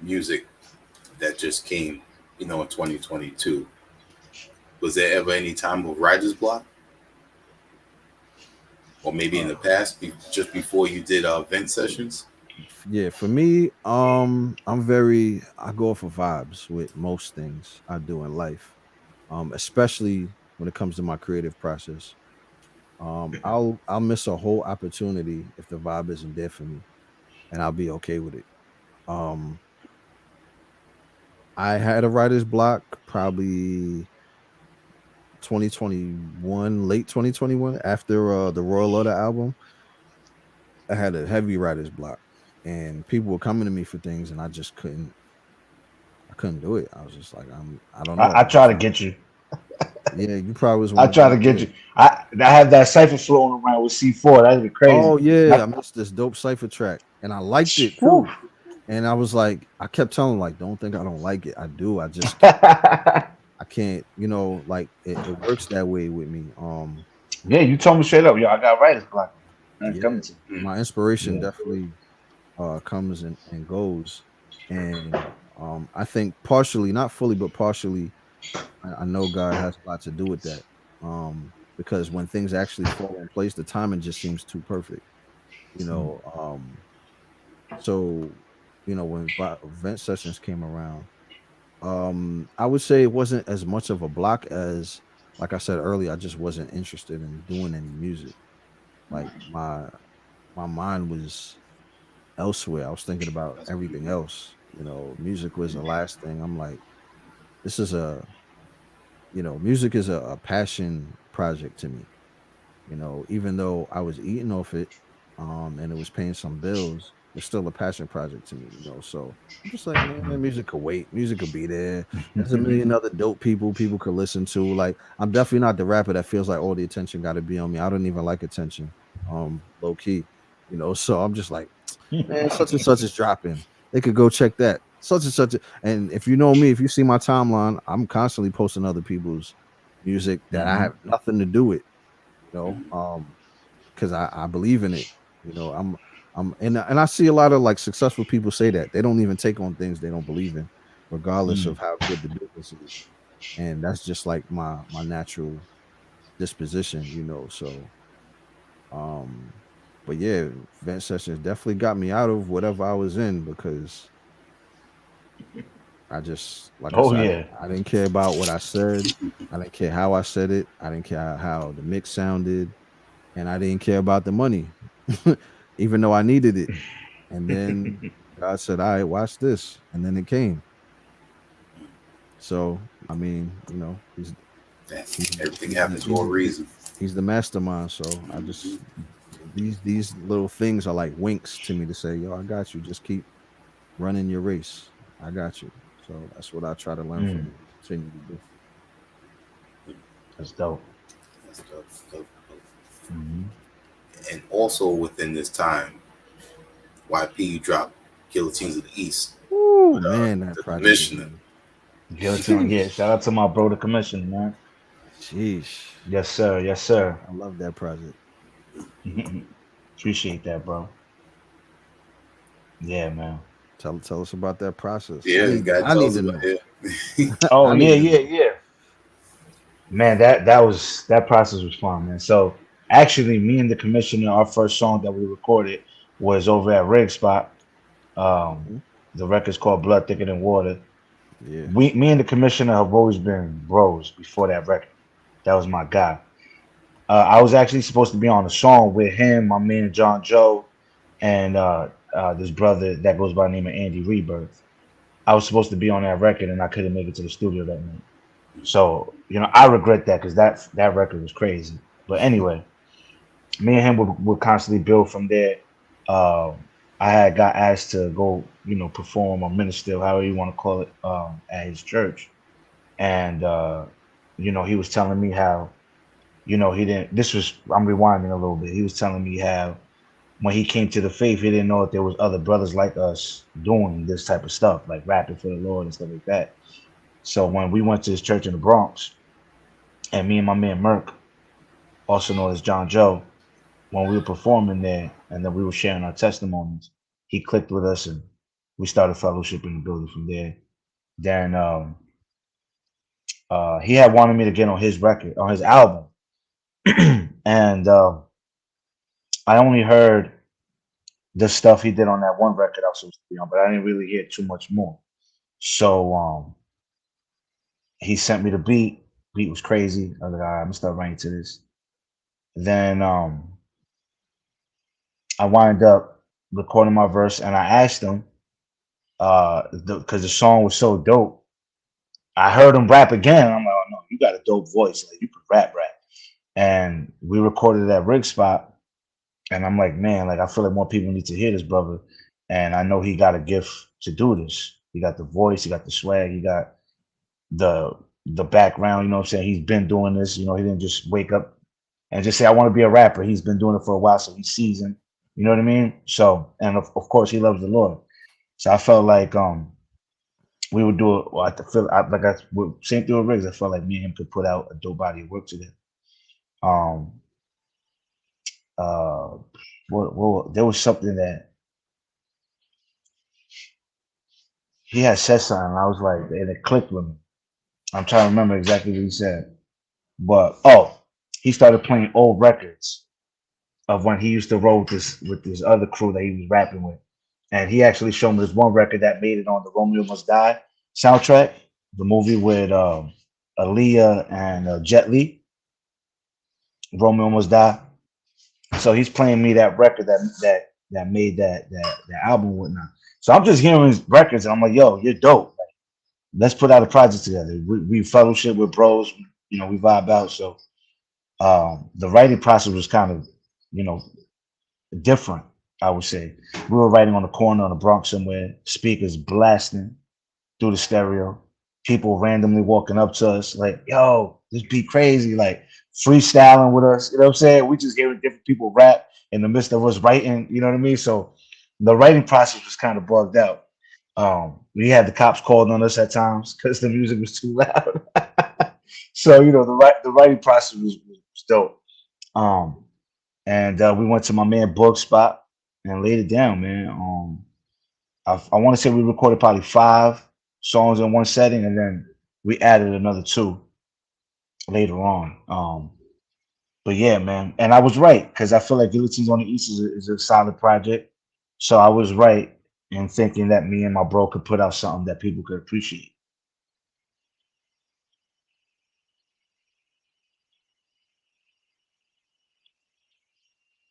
music that just came, in 2022, was there ever any time of writer's block? Or maybe in the past, just before you did vent sessions? Yeah, for me, I go for vibes with most things I do in life. Especially when it comes to my creative process. I'll miss a whole opportunity if the vibe isn't there for me, and I'll be okay with it. Um, I had a writer's block probably 2021, late 2021, after the Royal Order album. I had a heavy writer's block, and people were coming to me for things, and I just couldn't. I couldn't do it. I was just like, I don't know. I I'm try just to not. get you. Yeah, you probably was I one of try them to get too. you. I have that cipher floating around with C4. That'd be crazy. Oh yeah, I I, missed this dope cipher track, and I liked it whew. too. And I was like, I kept telling him, like, don't think I don't like it. I do. I just I can't, you know, like it works that way with me. Yeah, you told me straight up, yo, I got writer's block. I ain't Yeah, coming to you. Mm. my inspiration Yeah. definitely comes and goes. And I think partially, not fully, but partially, I know God has a lot to do with that. Because when things actually fall in place, the timing just seems too perfect. You know, so when event sessions came around, I would say it wasn't as much of a block as, like I said earlier, I just wasn't interested in doing any music. Like my mind was elsewhere. I was thinking about That's what everything else. Music was the last thing. I'm like, this is music is a passion project to me. Even though I was eating off it, and it was paying some bills, it's still a passion project to me. So I'm just like, man, music could wait. Music could be there. There's a million other dope people could listen to. Like, I'm definitely not the rapper that feels like all the attention got to be on me. I don't even like attention, low key. So I'm just like, man, such and such is dropping. They could go check that. Such and such. And if you know me, if you see my timeline, I'm constantly posting other people's music that I Hmm. have nothing to do with, because I believe in it. And I see a lot of like successful people say that they don't even take on things they don't believe in, regardless of how good the business is. And that's just like my natural disposition. So um but yeah, vent sessions definitely got me out of whatever I was in because I just, like I Oh said, yeah. I didn't care about what I said. I didn't care how I said it. I didn't care how the mix sounded, and I didn't care about the money, even though I needed it. And then God said, "All right, watch this," and then it came. So I mean, he's Everything he's the happens he's for a the, reason. he's the mastermind. So I just these little things are like winks to me to say, "Yo, I got you. Just keep running your race. I got you." So that's what I try to learn from Mm, him. Continue to do. that's dope. That's dope, dope, dope. Hmm. And also within this time, YP dropped Guillotines of the East Oh with man, that the project is commissioner. amazing. Guillotine. Yeah. Shout out to my bro, the commissioner, man. Sheesh. Yes, sir. Yes, sir. I love that project. Appreciate that, bro. Yeah, man. Tell us about that process. Yeah, you gotta I tell need us to about know. it. Oh I yeah, need to yeah, know. yeah. Man, that process was fun, man. So actually, me and the commissioner, our first song that we recorded was over at Rigz spot. Um, Mhm. the record's called Blood Thicker Than Water. Yeah. Me and the commissioner have always been bros before that record. That was my guy. I was actually supposed to be on a song with him, my man John Joe, and this brother that goes by the name of Andy Rebirth. I was supposed to be on that record, and I couldn't make it to the studio that night. So I regret that because that record was crazy. But anyway, me and him would constantly build from there. I had got asked to go, perform or minister, however you want to call it, at his church, and he was telling me how, he didn't. This was I'm rewinding a little bit. He was telling me how when he came to the faith, he didn't know that there was other brothers like us doing this type of stuff, like rapping for the Lord and stuff like that. So when we went to his church in the Bronx, and me and my man Merk, also known as John Joe, when we were performing there, and then we were sharing our testimonies, he clicked with us, and we started fellowship in the building from there. Then he had wanted me to get on his record, on his album, and I only heard the stuff he did on that one record I was supposed to be on, but I didn't really hear too much more. So he sent me the beat. Beat was crazy. I was like, all right, I'm gonna start writing to this. Then I wind up recording my verse, and I asked him, because the song was so dope. I heard him rap again. I'm like, oh no, you got a dope voice. Like you can rap. And we recorded that Rigz spot. And I'm like, man, like I feel like more people need to hear this brother. And I know he got a gift to do this. He got the voice, he got the swag, he got the background, you know what I'm saying? He's been doing this, he didn't just wake up and just say, I want to be a rapper. He's been doing it for a while, so he's seasoned. You know what I mean? So, and of course he loves the Lord. So I felt like we would do it. Well, same thing with Rigz. I felt like me and him could put out a dope body of work together. There was something that he had said something. And I was like, and it clicked with me. I'm trying to remember exactly what he said, but he started playing old records of when he used to roll with this other crew that he was rapping with, and he actually showed me this one record that made it on the Romeo Must Die soundtrack, the movie with Aaliyah and Jet Li. Romeo Must Die. So he's playing me that record that made that album and whatnot. So I'm just hearing his records and I'm like, yo, you're dope. Like, let's put out a project together. We fellowship with bros, we vibe out. So the writing process was kind of, different, I would say. We were writing on the corner on the Bronx somewhere, speakers blasting through the stereo, people randomly walking up to us like, yo, this beat crazy, like freestyling with us, you know what I'm saying? We just hearing different people rap in the midst of us writing, you know what I mean? So the writing process was kind of bugged out. We had the cops called on us at times because the music was too loud. So, the writing process was dope. And we went to my man Book spot and laid it down, man. I want to say we recorded probably 5 songs in one setting, and then we added another 2 later on. But yeah, man, and I was right because I feel like Guillotines on the East is a solid project. So I was right in thinking that me and my bro could put out something that people could appreciate.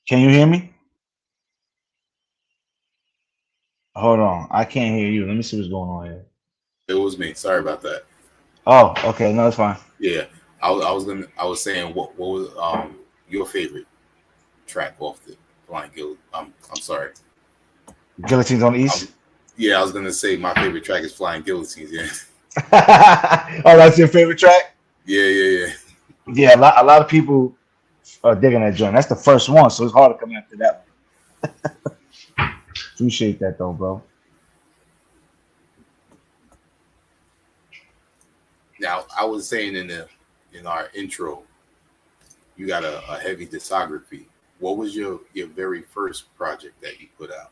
Can you hear me? Hold on, I can't hear you. Let me see what's going on here. It was me. Sorry about that. Oh, okay, no, it's fine. Yeah, I was saying what was your favorite track off the Flying Guild? I'm sorry. Guillotines on the East. Yeah, I was gonna say my favorite track is Flying Guillotines. Yeah. Oh, that's your favorite track? Yeah. Yeah, a lot of people are digging that joint. That's the first one, so it's hard to come after that one. Appreciate that though, bro. Now, I was saying in our intro, you got a heavy discography. What was your very first project that you put out?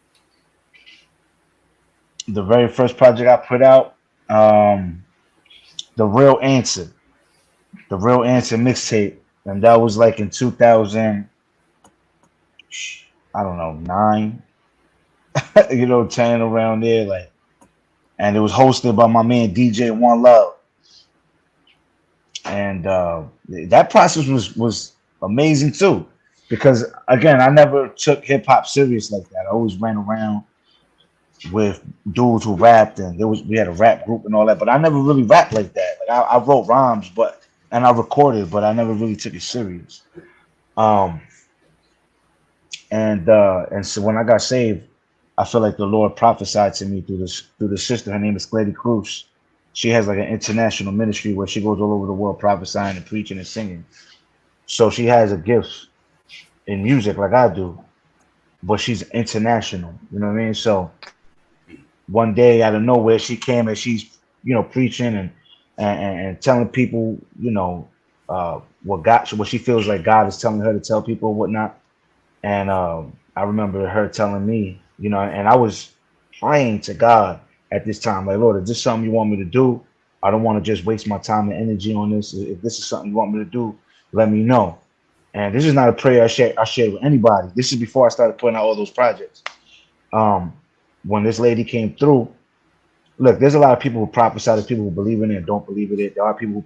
The very first project I put out, The Real Answer mixtape, and that was like in 2000, I don't know, 9, 10 around there, like, and it was hosted by my man DJ One Love, and that process was amazing too, because again, I never took hip hop serious like that. I always ran around, with dudes who rapped, and we had a rap group and all that. But I never really rapped like that. Like I wrote rhymes, and I recorded, but I never really took it serious. Um, and so when I got saved, I feel like the Lord prophesied to me through the sister. Her name is Lady Cruz. She has like an international ministry where she goes all over the world prophesying and preaching and singing. So she has a gift in music like I do, but she's international. You know what I mean? So one day out of nowhere, she came and she's preaching and telling people what she feels like God is telling her to tell people and whatnot. And I remember her telling me, and I was praying to God at this time, like, Lord, is this something you want me to do? I don't want to just waste my time and energy on this. If this is something you want me to do, let me know. And this is not a prayer I shared with anybody. This is before I started putting out all those projects. When this lady came through, look, there's a lot of people who prophesy, there's people who believe in it and don't believe in it. There are people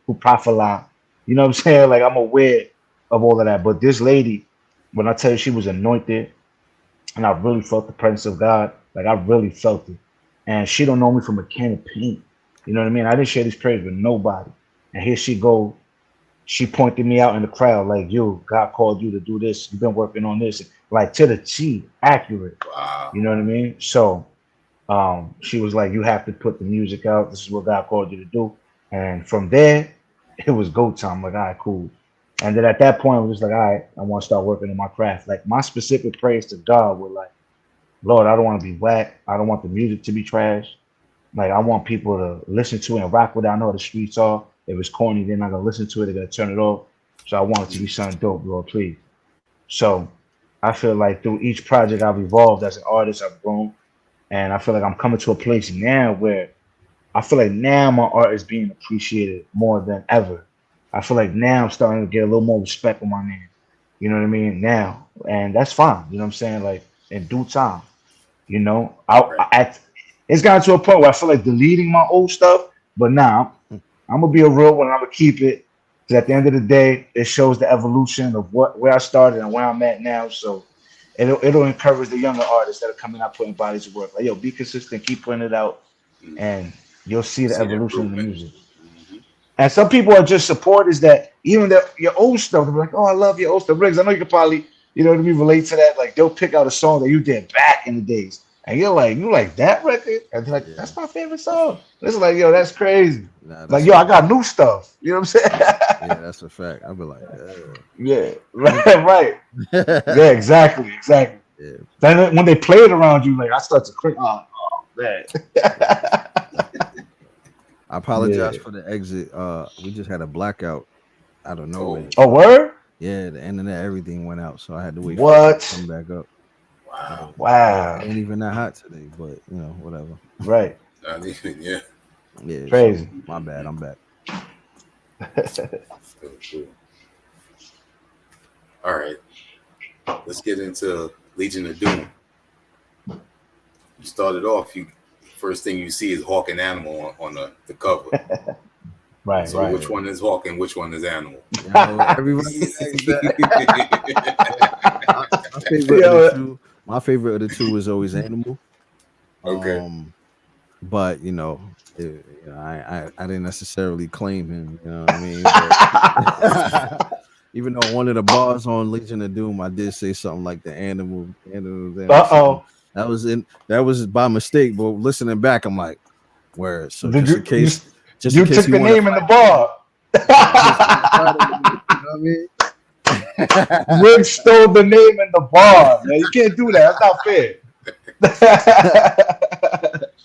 who prophesy. You know what I'm saying? Like, I'm aware of all of that. But this lady, when I tell you she was anointed, and I really felt the presence of God, like I really felt it. And she don't know me from a can of paint. You know what I mean? I didn't share these prayers with nobody. And here she go. She pointed me out in the crowd, like, yo, God called you to do this. You've been working on this. Like, to the T, accurate. Wow. You know what I mean? So she was like, you have to put the music out. This is what God called you to do. And from there, it was go time. Like, all right, cool. And then at that point, I was just like, all right, I want to start working on my craft. Like, my specific prayers to God were like, Lord, I don't want to be whack. I don't want the music to be trash. Like, I want people to listen to it and rock with it. I know what the streets are. If it's corny, they're not going to listen to it. They're going to turn it off. So I want it to be something dope, Lord, please. So I feel like through each project I've evolved as an artist, I've grown. And I feel like I'm coming to a place now where I feel like now my art is being appreciated more than ever. I feel like now I'm starting to get a little more respect for my name. You know what I mean? Now. And that's fine. You know what I'm saying? Like, in due time. Right. It's gotten to a point where I feel like deleting my old stuff, but now I'm gonna be a real one. I'm gonna keep it because at the end of the day, it shows the evolution of where I started and where I'm at now. So it'll encourage the younger artists that are coming out putting bodies of work. Like, yo, be consistent, keep putting it out, and you'll see the See the evolution in the improvement. music. And some people are just supporters that even your old stuff, they're like, oh, I love your old stuff. Riggs, I know you could probably, you know what I mean, relate to that. Like, they'll pick out a song that you did back in the days. And you're like, you like that record? And they're like, Yeah. that's my favorite song. It's like, yo, that's crazy. Nah, Like, yo, I got new stuff. You know what I'm saying? yeah, that's a fact. I'd be like, Yeah, right. Yeah, exactly. yeah. Then when they play it around you, like, I start to cringe. Oh, man. I apologize Yeah. for the exit. We just had a blackout out of nowhere. Oh, word? Yeah, the internet, everything went out, so I had to wait for it to come What? back up. Wow. Wow. It ain't even that hot today, but whatever. Right. Not even, yeah. Yeah, Crazy. so my bad. I'm back. Cool. All right. Let's get into Legion of Doom. You started off, first thing you see is Hawk and Animal on the cover. Right, So right. which one is Hawk and which one is Animal? Everybody asks that. My favorite of the two is always Animal. Okay. But I didn't necessarily claim him. You know what I mean? But, even though one of the bars on Legion of Doom, I did say something like the animal. Uh-oh. That was by mistake. But listening back, I'm like, word. So Did just in you case you took he the want to name in the fight, bar? you know what I mean? Rick stole the name in the bar, man. You can't do that. That's not fair.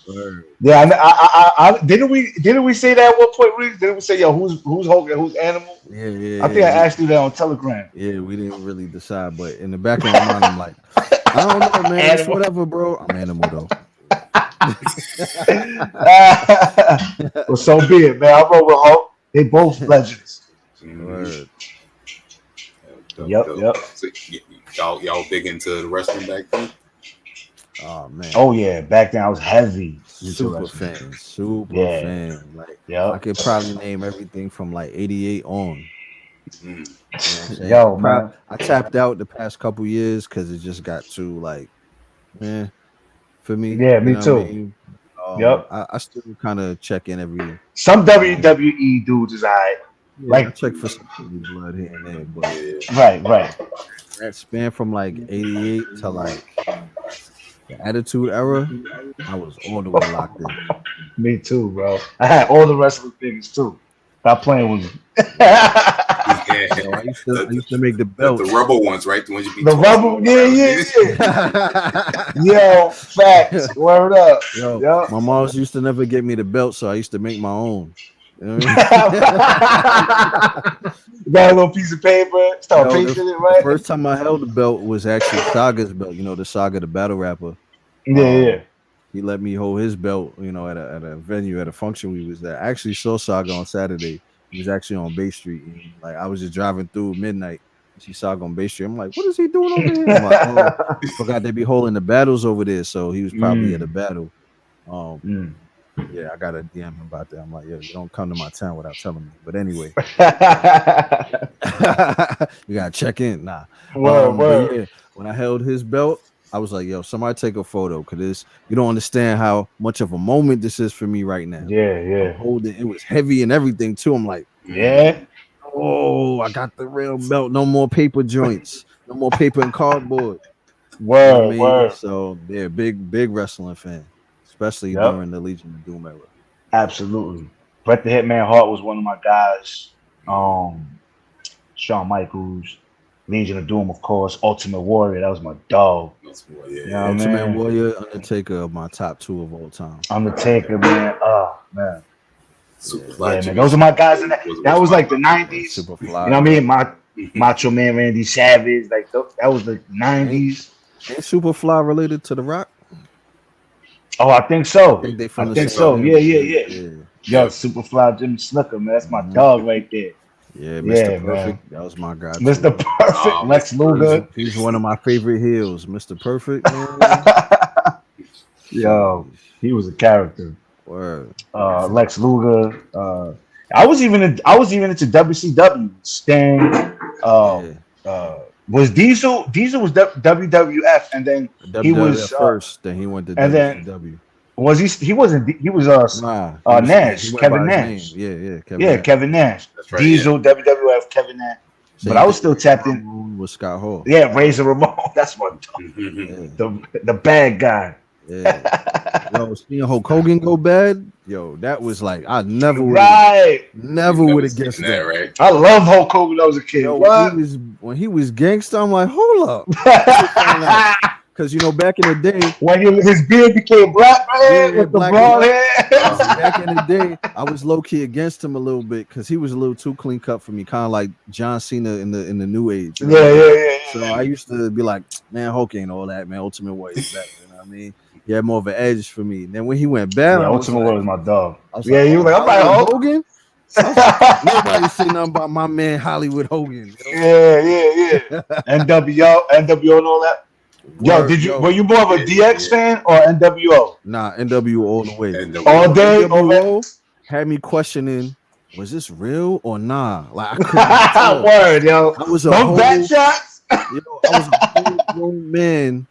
Word. Yeah, didn't we say that at one point, Rick? Didn't we say, yo, who's Hulk and who's Animal? Yeah. I think I asked you that on Telegram. Yeah, we didn't really decide, but in the back of my mind, I'm like, I don't know, man. It's Animal. whatever, bro. I'm Animal though. Well, so be it, man. I roll with Hulk. They both legends. Word. Yep. So, y'all big into the wrestling back then? Oh man. Oh yeah, back then I was heavy. Super fan. Like, Yep. I could probably name everything from like 88 on. You know what I'm saying? Yo, man. I tapped out the past couple years because it just got too like, man, for me. Yeah, me You know what I too. mean? Yep. I still kind of check in every. Some Um, WWE dudes is alright. yeah, I Like, check for some new blood here and there, but Yeah. right. that span from like '88 to like the Attitude Era, I was all the way locked in. Me too, bro. I had all the wrestling things too. Stop playing with me. Yo, Yeah. yo, I The, used to make the the belts. rubber ones, right? The ones you be The tossing rubber, all yeah. around. Yo, facts. Word up. Yo, Yep. my moms used to never get me the belt, so I used to make my own. You know what Got a little piece of paper, I start mean? pasting it, The right? first time I held the belt was actually Saga's belt. You know, the Saga, the battle rapper. Yeah. He let me hold his belt. You know, at a venue at a function we was at. I actually saw Saga on Saturday. He was actually on Bay Street. And, like I was just driving through midnight. I see Saga on Bay Street. I'm like, what is he doing over here? I'm like, oh, I forgot they be holding the battles over there. So he was probably at a battle. Um, Mm. yeah, I gotta DM him about that. I'm like, yo, you don't come to my town without telling me. But anyway, you gotta check in. Nah. But Word. yeah, when I held his belt, I was like, yo, somebody take a photo because you don't understand how much of a moment this is for me right now. I'm Yeah. holding it was heavy and everything too. I'm like, Yeah. oh, I got the real belt. No more paper joints, no more paper and cardboard. You know what I mean? Word. So yeah, big wrestling fan, especially Yep. during the Legion of Doom era. Absolutely. Bret the Hitman Hart was one of my guys. Shawn Michaels, Legion of Doom, of course, Ultimate Warrior. That was my dog. That's what, yeah. You know what I Ultimate mean? Warrior, Undertaker are my top 2 of all time. Undertaker, man. Oh man. Superfly Yeah, Jimmy man. Those are my guys. In that was like the my- 90s. Superfly. You know what I mean? Macho Man Randy Savage. Like that was the 90s. Ain't Superfly related to The Rock? Oh, I think so. I think they I from the think same so. family. Yeah. Yo, Superfly Jimmy Snooker, man. That's my dog right there. Yeah, Yeah, Mr. Perfect. man. That was my guy. Mr. Too. Perfect, Lex Luger. He's one of my favorite heels. Mr. Perfect, man. Yo, Jeez. he was a character. Word. Lex Luger. I was even into WCW. Sting. Was Diesel? Diesel was WWF, and then he was first. Then he went to and then WCW. Was he? He wasn't. He was Nash. He went Kevin by Nash. his name. Yeah, Kevin Yeah, Nash. Kevin Nash. That's right, Diesel, WWF, Kevin Nash. Same But I was thing still tapped in. with Scott Hall. Yeah, Razor Ramon. That's my dog. Yeah. The bad guy. Yeah. Yo, seeing Hulk Hogan go bad, yo, that was like I never would have guessed that. Right? I love Hulk Hogan when I was a kid. Yo, What? when he was gangster, I'm like, hold up. Because back in the day, when his beard became black, man, Yeah, with the black blonde and hair. back in the day, I was low key against him a little bit because he was a little too clean cut for me, kind of like John Cena in the new age. Yeah. So I used to be like, man, Hulk ain't all that, man. Ultimate Warrior's better. You know what I mean? He had more of an edge for me. And then when he went bad, Yeah, I was Ultimate Warrior was my dog. Yeah, he was like, I'm like Hulk. Hogan. Nobody say nothing about my man Hollywood Hogan. Yeah. NWO and all that. Were you more of a DX fan or NWO? Nah, NWO all the way. All day. NWO had me questioning, was this real or nah? Like I couldn't tell. Word, yo. I was a no whole, back shots. I was a whole grown man,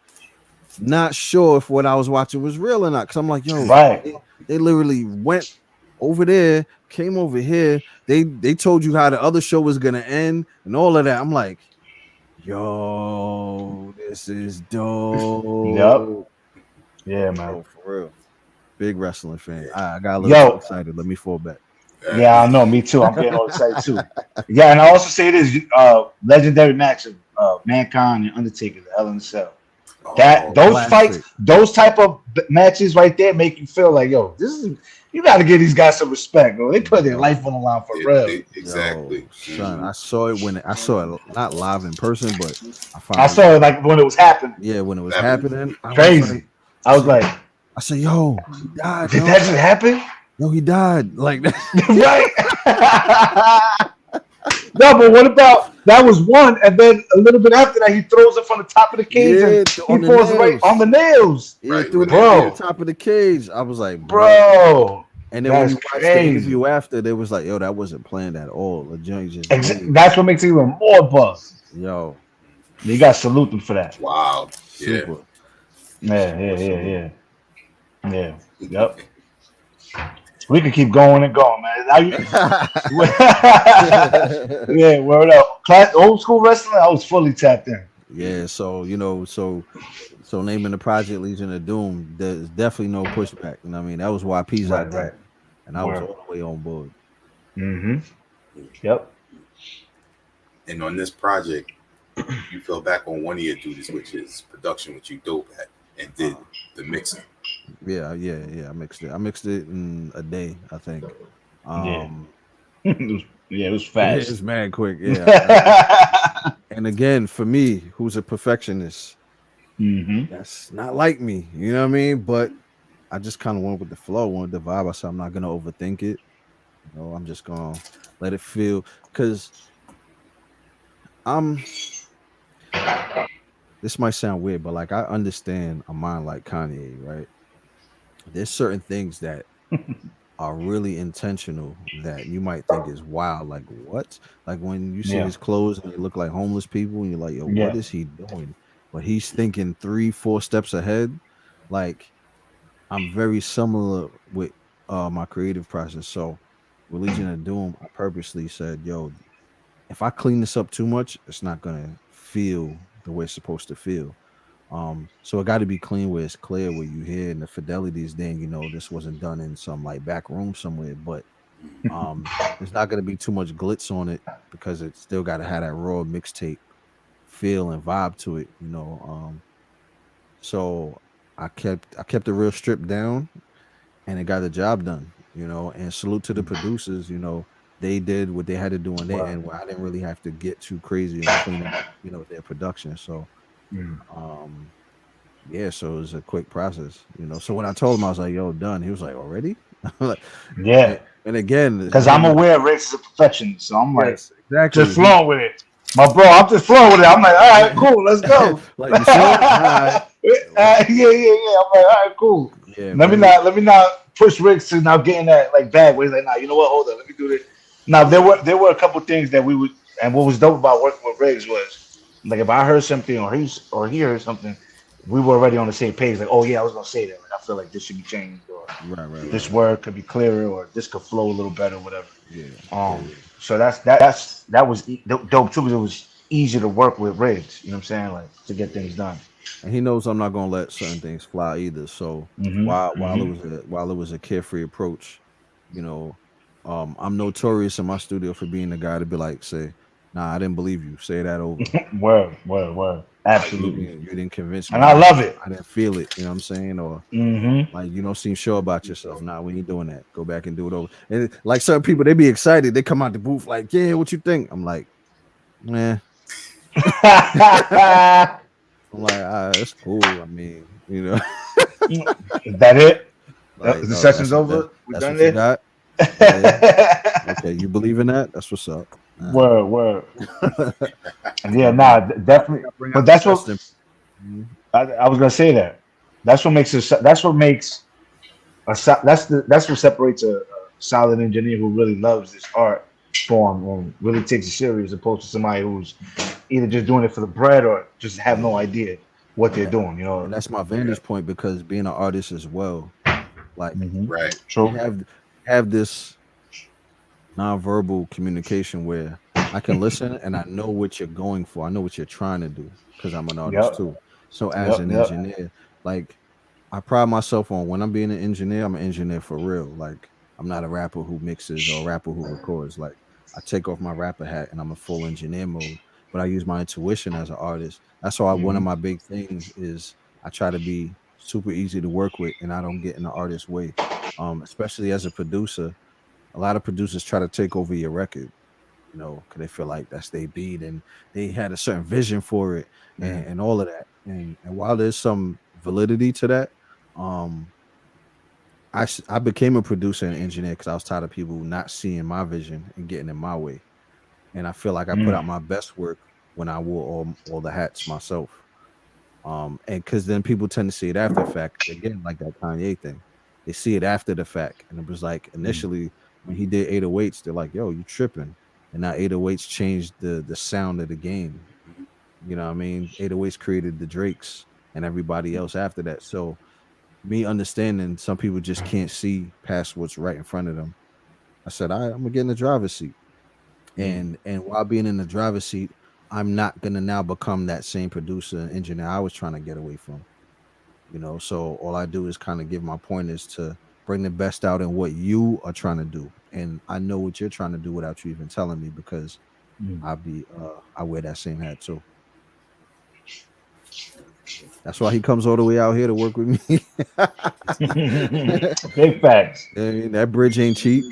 not sure if what I was watching was real or not. Cause I'm like, yo, right. They literally went over there, came over here. They told you how the other show was gonna end and all of that. I'm like, yo, this is dope. Yep. Yeah, man. Oh, for real. Big wrestling fan. I got a little excited. Let me fall back. Yeah, I know. Me too. I'm getting all excited too. Yeah, and I also say this: legendary match of Mankind and Undertaker, the Hell in a Cell. Those classic fights, those type of matches right there, make you feel like, yo, you got to give these guys some respect, bro. They put their life on the line for real. Exactly. Yo, son, I saw it not live in person, but I saw it like when it was happening. Yeah, when it was happening. Crazy. I was like, I said, yo, he died. Did that just happen? Yo, he died. Like that. Right. No, but what about that was one, and then a little bit after that, he throws it from the top of the cage and he falls right on the nails. Yeah, threw it bro. on the top of the cage. I was like, bro. And then when you watched the interview after, they was like, yo, that wasn't planned at all. The joint just that's what makes it even more buzz. Yo. You got to salute them for that. Wow. Super. Yeah. Yeah. Yep. We could keep going and going, man. Now you, yeah, word up. Class, old school wrestling, I was fully tapped in. Yeah, so so naming the project Legion of Doom, there's definitely no pushback. You know what I mean? That was YP's Right, idea, right. and I was Word. all the way on board. Mm-hmm. Yep. And on this project, you fell back on one of your duties, which is production, which you dope at, and did the mixing. Yeah. I mixed it in a day, I think. Yeah. Um, Yeah, it was it's fast. mad quick. Yeah, and again, for me, who's a perfectionist, Hmm. that's not like me. You know what I mean? But I just kind of went with the flow, wanted the vibe. I said I'm not gonna overthink it. You know, I'm just gonna let it feel. Cause I'm. This might sound weird, but like I understand a mind like Kanye, right? There's certain things that are really intentional that you might think is wild. Like what? Like when you see Yeah. his clothes and they look like homeless people, and you're like, yo, what Yeah. is he doing? But he's thinking 3, 4 steps ahead. Like I'm very similar with my creative process. So Religion of Doom, I purposely said, yo, if I clean this up too much, it's not gonna feel the way it's supposed to feel. So it got to be clean where it's clear where you hear and the fidelity is then this wasn't done in some like back room somewhere, but there's not gonna be too much glitz on it because it still got to have that raw mixtape feel and vibe to it. So I kept the real stripped down and it got the job done. And salute to the producers. They did what they had to do on their Wow. end where I didn't really have to get too crazy on cleaning up their production. So Mm. um yeah, so it was a quick process. So when I told him I was like, yo, done, he was like, already? Like, and, Yeah. and again, Because I'm aware Riggs is a perfectionist. So I'm like, yes, exactly. just flowing with it. My bro, I'm just flowing with it. I'm like, all right, cool, let's go. Like, you sure? All right. Yeah. I'm like, all right, cool. Yeah, Let me very. not push Riggs to now getting that like bad way. Like, nah, you know what? Hold on, let me do this. Now there were a couple things that we would, and what was dope about working with Riggs was like if I heard something or he heard something, we were already on the same page. Like, oh yeah, I was gonna say that. Like, I feel like this should be changed, or this Right. word could be clearer, or this could flow a little better, whatever. Yeah, yeah. So that was dope too because it was easier to work with Riggs. You know what I'm saying? Like to get things done. And he knows I'm not gonna let certain things fly either. So Hmm. while it was a carefree approach, you know, I'm notorious in my studio for being the guy to be like, say, nah, I didn't believe you. Say that over. Word. Like you Absolutely. didn't you didn't convince And me. I I love it. I didn't feel it. You know what I'm saying? Or Hmm. like you don't seem sure about yourself. Nah, we ain't doing that. Go back and do it over. And like certain people, they be excited. They come out the booth like, yeah, what you think? I'm like, man. I'm like, that's cool. I mean, Is that it? like, The oh, session's over. We that's done what you there. got. Yeah. Okay, you believe in that? That's what's up. All Word. right. And yeah, But bring nah, out, definitely. bring But out the that's best what in. Mhm. I was gonna say. That that's what makes it. That's what makes that's what separates a solid engineer who really loves this art form and really takes it serious, opposed to somebody who's either just doing it for the bread or just have no Yeah, idea what they're and doing. You and know. that's my Yeah. vantage point because being an artist as well, like Hmm. Right. we True. have this nonverbal communication where I can listen and I know what you're going for. I know what you're trying to do because I'm an artist Yep. too. So as an Yep. engineer, like I pride myself on when I'm being an engineer, I'm an engineer for real. Like I'm not a rapper who mixes or a rapper who records. Like I take off my rapper hat and I'm a full engineer mode. But I use my intuition as an artist. That's why one of Hmm. my big things is I try to be super easy to work with and I don't get in the artist way. Especially as a producer, a lot of producers try to take over your record, because they feel like that's their beat and they had a certain vision for it and all of that. And while there's some validity to that, um, I became a producer and engineer because I was tired of people not seeing my vision and getting in my way. And I feel like I put out my best work when I wore all the hats myself. And because then people tend to see it after the fact. Again, like that Kanye thing, they see it after the fact, and it was like initially when he did 808s, they're like, "Yo, you tripping?" And now 808s changed the sound of the game. You know what I mean? 808s created the Drakes and everybody else after that. So me understanding some people just can't see past what's right in front of them. I said, all right, I'm gonna get in the driver's seat. And while being in the driver's seat, I'm not gonna now become that same producer and engineer I was trying to get away from. So all I do is kind of give my pointers to bring the best out in what you are trying to do. And I know what you're trying to do without you even telling me, because I wear that same hat too. That's why he comes all the way out here to work with me. Big facts. That bridge ain't cheap.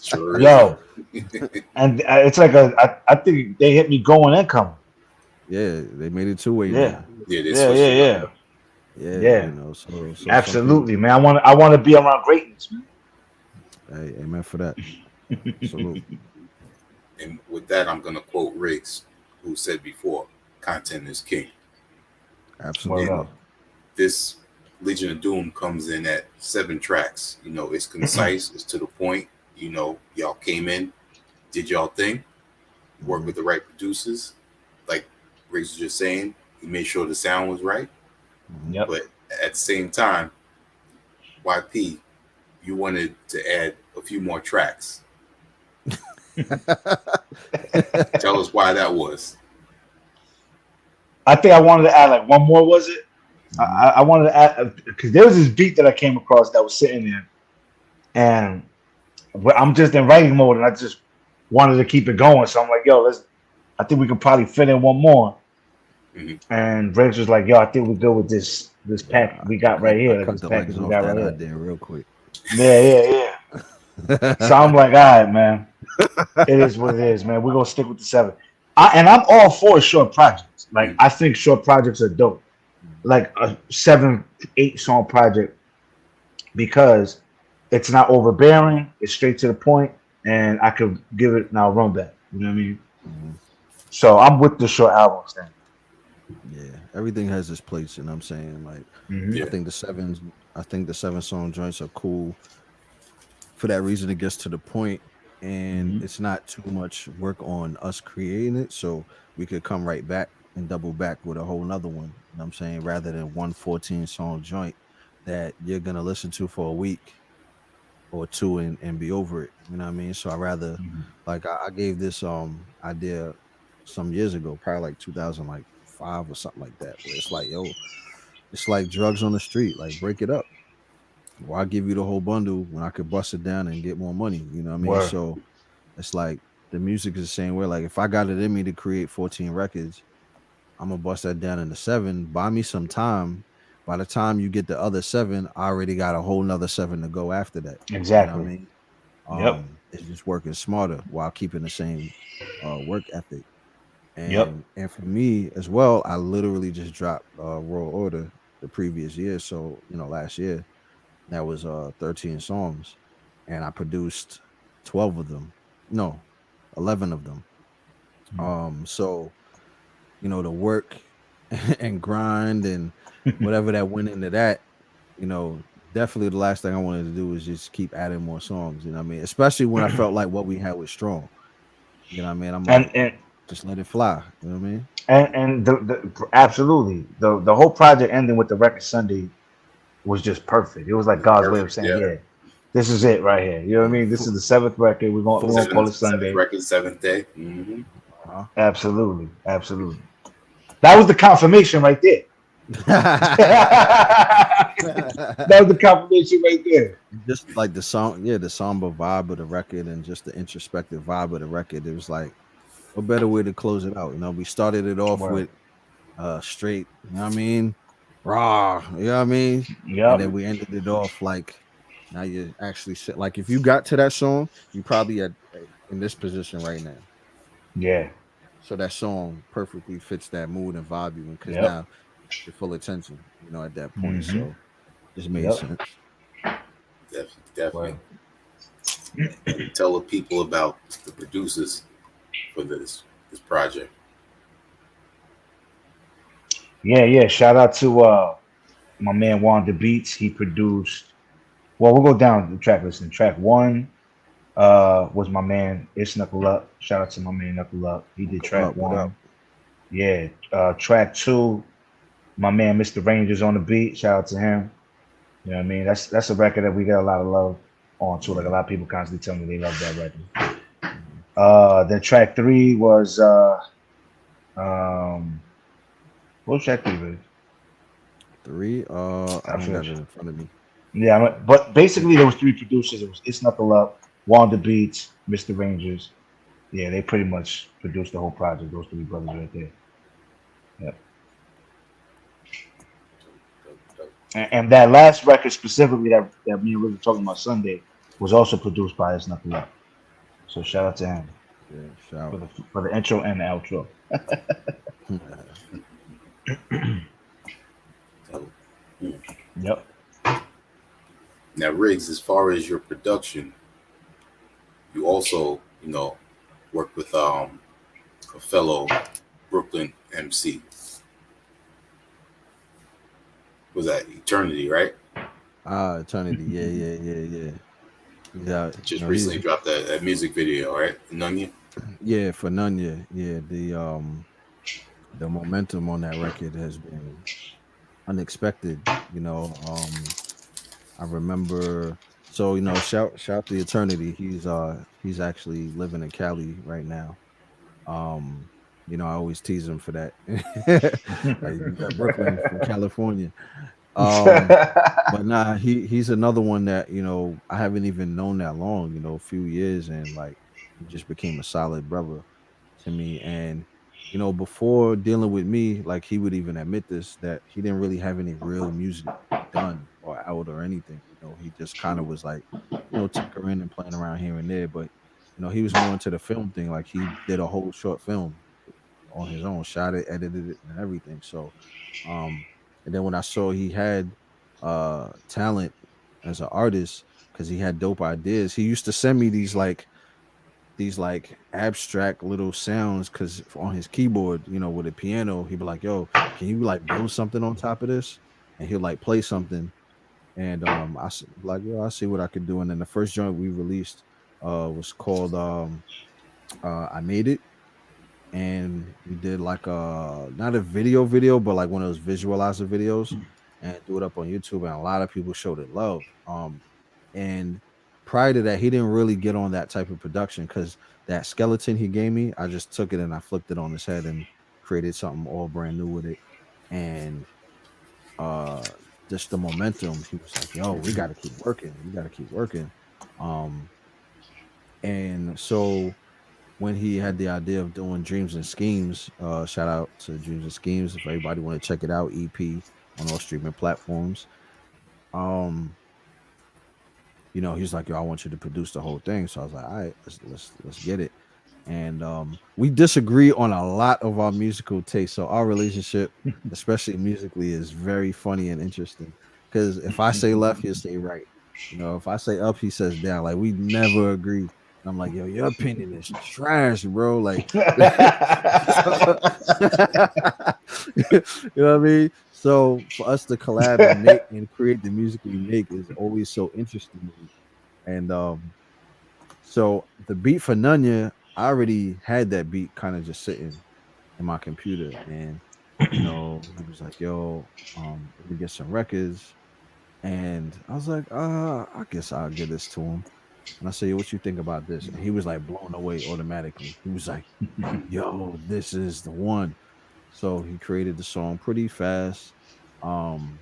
Sure is. Yo, and it's like I think they hit me going and coming. Yeah, they made it two-way. Yeah, Yeah, they yeah, switched it yeah, up. yeah. Yeah. So Absolutely, man. I want to be around greatness, man. Hey, amen for that. Salute. And with that, I'm going to quote Rigz, who said before, content is king. Absolutely. Word up. This Legion of Doom comes in at 7 tracks. It's concise, it's to the point. Y'all came in, did y'all thing, worked with the right producers. Like Rigz was just saying, he made sure the sound was right. Yep. But at the same time, YP, you wanted to add a few more tracks. Tell us why that was. I think I wanted to add like one more. Was it? I wanted to add because there was this beat that I came across that was sitting there, and I'm just in writing mode, and I just wanted to keep it going. So I'm like, yo, I think we could probably fit in one more. Mm-hmm. And Riggs was like, yo, I think we go with this pack we got right here. Cut This the package legs we off got that right idea real quick. here. Yeah. So I'm like, all right, man. It is what it is, man. We're gonna stick with the 7. I'm all for short projects. Like I think short projects are dope. Like a 7, 8 song project, because it's not overbearing, it's straight to the point, and I could give it now run back. You know what I mean? Mm-hmm. So I'm with the short albums then. Yeah, everything has its place, and I'm saying like Mm-hmm. I think the 7 song joints are cool for that reason. It gets to the point, and Mm-hmm. it's not too much work on us creating it, so we could come right back and double back with a whole nother one. You know what I'm saying? Rather than one 14-song joint that you're gonna listen to for a week or two and be over it. You know what I mean? So I rather like I gave this idea some years ago, probably like 2005 or something like that, where it's like, yo, it's like drugs on the street, like break it up. Why give you the whole bundle when I could bust it down and get more money? You know what I mean? Word. So it's like the music is the same way. Like if I got it in me to create 14 records, I'm gonna bust that down into 7. Buy me some time. By the time you get the other 7, I already got a whole nother 7 to go after that. You know what I Exactly. mean? Yep. It's just working smarter while keeping the same work ethic. Yep. And for me as well, I literally just dropped Royal Order the previous year. So, last year, that was 13 songs. And I produced 12 of them. No, 11 of them. So the work and grind and whatever that went into that, definitely the last thing I wanted to do was just keep adding more songs. You know what I mean? Especially when I felt like what we had was strong. You know what I mean? I'm like, and just let it fly. You know what I mean? and the absolutely the whole project ending with the record Sunday was just perfect. It was like God's way of Perfect. saying, Yeah. yeah, this is it right here. You know what I mean? This is the 7th record. We're gonna call it Seventh Sunday. record, 7th day. Mm-hmm. Uh-huh. Absolutely. That was the confirmation right there. That was the confirmation right there. Just like the song, the somber vibe of the record and just the introspective vibe of the record. It was like a better way to close it out. We started it off Word. with straight, you know what I mean? Raw, you know what I mean? And then Yep. we ended it off like now you actually sit like if you got to that song, you probably at in this position right now. Yeah. So that song perfectly fits that mood and vibe you in because Yep. now your full attention, at that point. Mm-hmm. So just made Yep. sense. Definitely. Word. And tell the people about the producers for this project. Yeah. Shout out to my man Wanda Beats. He produced. Well, we'll go down the track list. Track 1 was my man It's Knuckle Up. Shout out to my man Knuckle Up. He did track What up? 1. Yeah. Track 2 My man, Mr. Rangers on the beat. Shout out to him. You know what I mean? That's a record that we got a lot of love on too. Like a Yeah. lot of people constantly tell me they love that record. Mhm. Then track three was um what was track three, Rick? Three. I I don't got forget. it in front of me. Yeah, but basically there was three producers. It was It's Knuckle Up, Wanda Beats, Mr. Rangers. Yeah, they pretty much produced the whole project. Those three brothers right there. Yeah. Dope, dope. And that last record specifically that me and Rick were talking about Sunday was also produced by It's Knuckle Up. So shout out to him Yeah. Shout. for the intro and the outro. Dope. Hmm. Yep. Now, Riggs, as far as your production, you also, work with a fellow Brooklyn MC. Was that Eternity, right? Eternity. Yeah. Yeah. Yeah. Yeah. He's out. Just recently dropped that music video, right? Nunya. Yeah, for Nunya. Yeah. The momentum on that record has been unexpected. I remember. So shout to Eternity. He's actually living in Cali right now. Um, I always tease him for that. Like you got Brooklyn from California. Um, but nah, he's another one that I haven't even known that long. A few years, and like he just became a solid brother to me. And before dealing with me, like he would even admit this that he didn't really have any real music done or out or anything. He just kind of was like tinkering and playing around here and there. But he was more into the film thing. Like he did a whole short film on his own, shot it, edited it, and everything. So, um, and then when I saw he had talent as an artist because he had dope ideas, he used to send me these abstract little sounds because on his keyboard, with a piano, he'd be like, "Yo, can you like build something on top of this?" And he'll like play something, and like, "Yo, I see what I could do." And then the first joint we released was called "I Made It," and we did like not a video, but like one of those visualizer videos, and threw it up on YouTube, and a lot of people showed it love. And prior to that, he didn't really get on that type of production because that skeleton he gave me, I just took it and I flipped it on his head and created something all brand new with it. And uh just the momentum, he was like, "Yo, we got to keep working. We got to keep working." Um, and so when he had the idea of doing Dreams and Schemes, shout out to Dreams and Schemes if everybody want to check it out, EP on all streaming platforms. Um, he's like, "Yo, I want you to produce the whole thing." So I was like, "All right, let's get it." And we disagree on a lot of our musical tastes. So our relationship, especially musically, is very funny and interesting. Because if I say left, he'll say right. If I say up, he says down. Like we never agree. And I'm like, "Yo, your opinion is trash, bro." Like, you know what I mean? So for us to collab and make and create the music we make is always so interesting to me. And so the beat for Nunya, I already had that beat kind of just sitting in my computer, and he was like, "Yo, let me get some records," and I was like, I guess I'll give this to him." And I said, "Yo, what you think about this?" And he was like blown away automatically. He was like, "Yo, this is the one." So he created the song pretty fast. Um,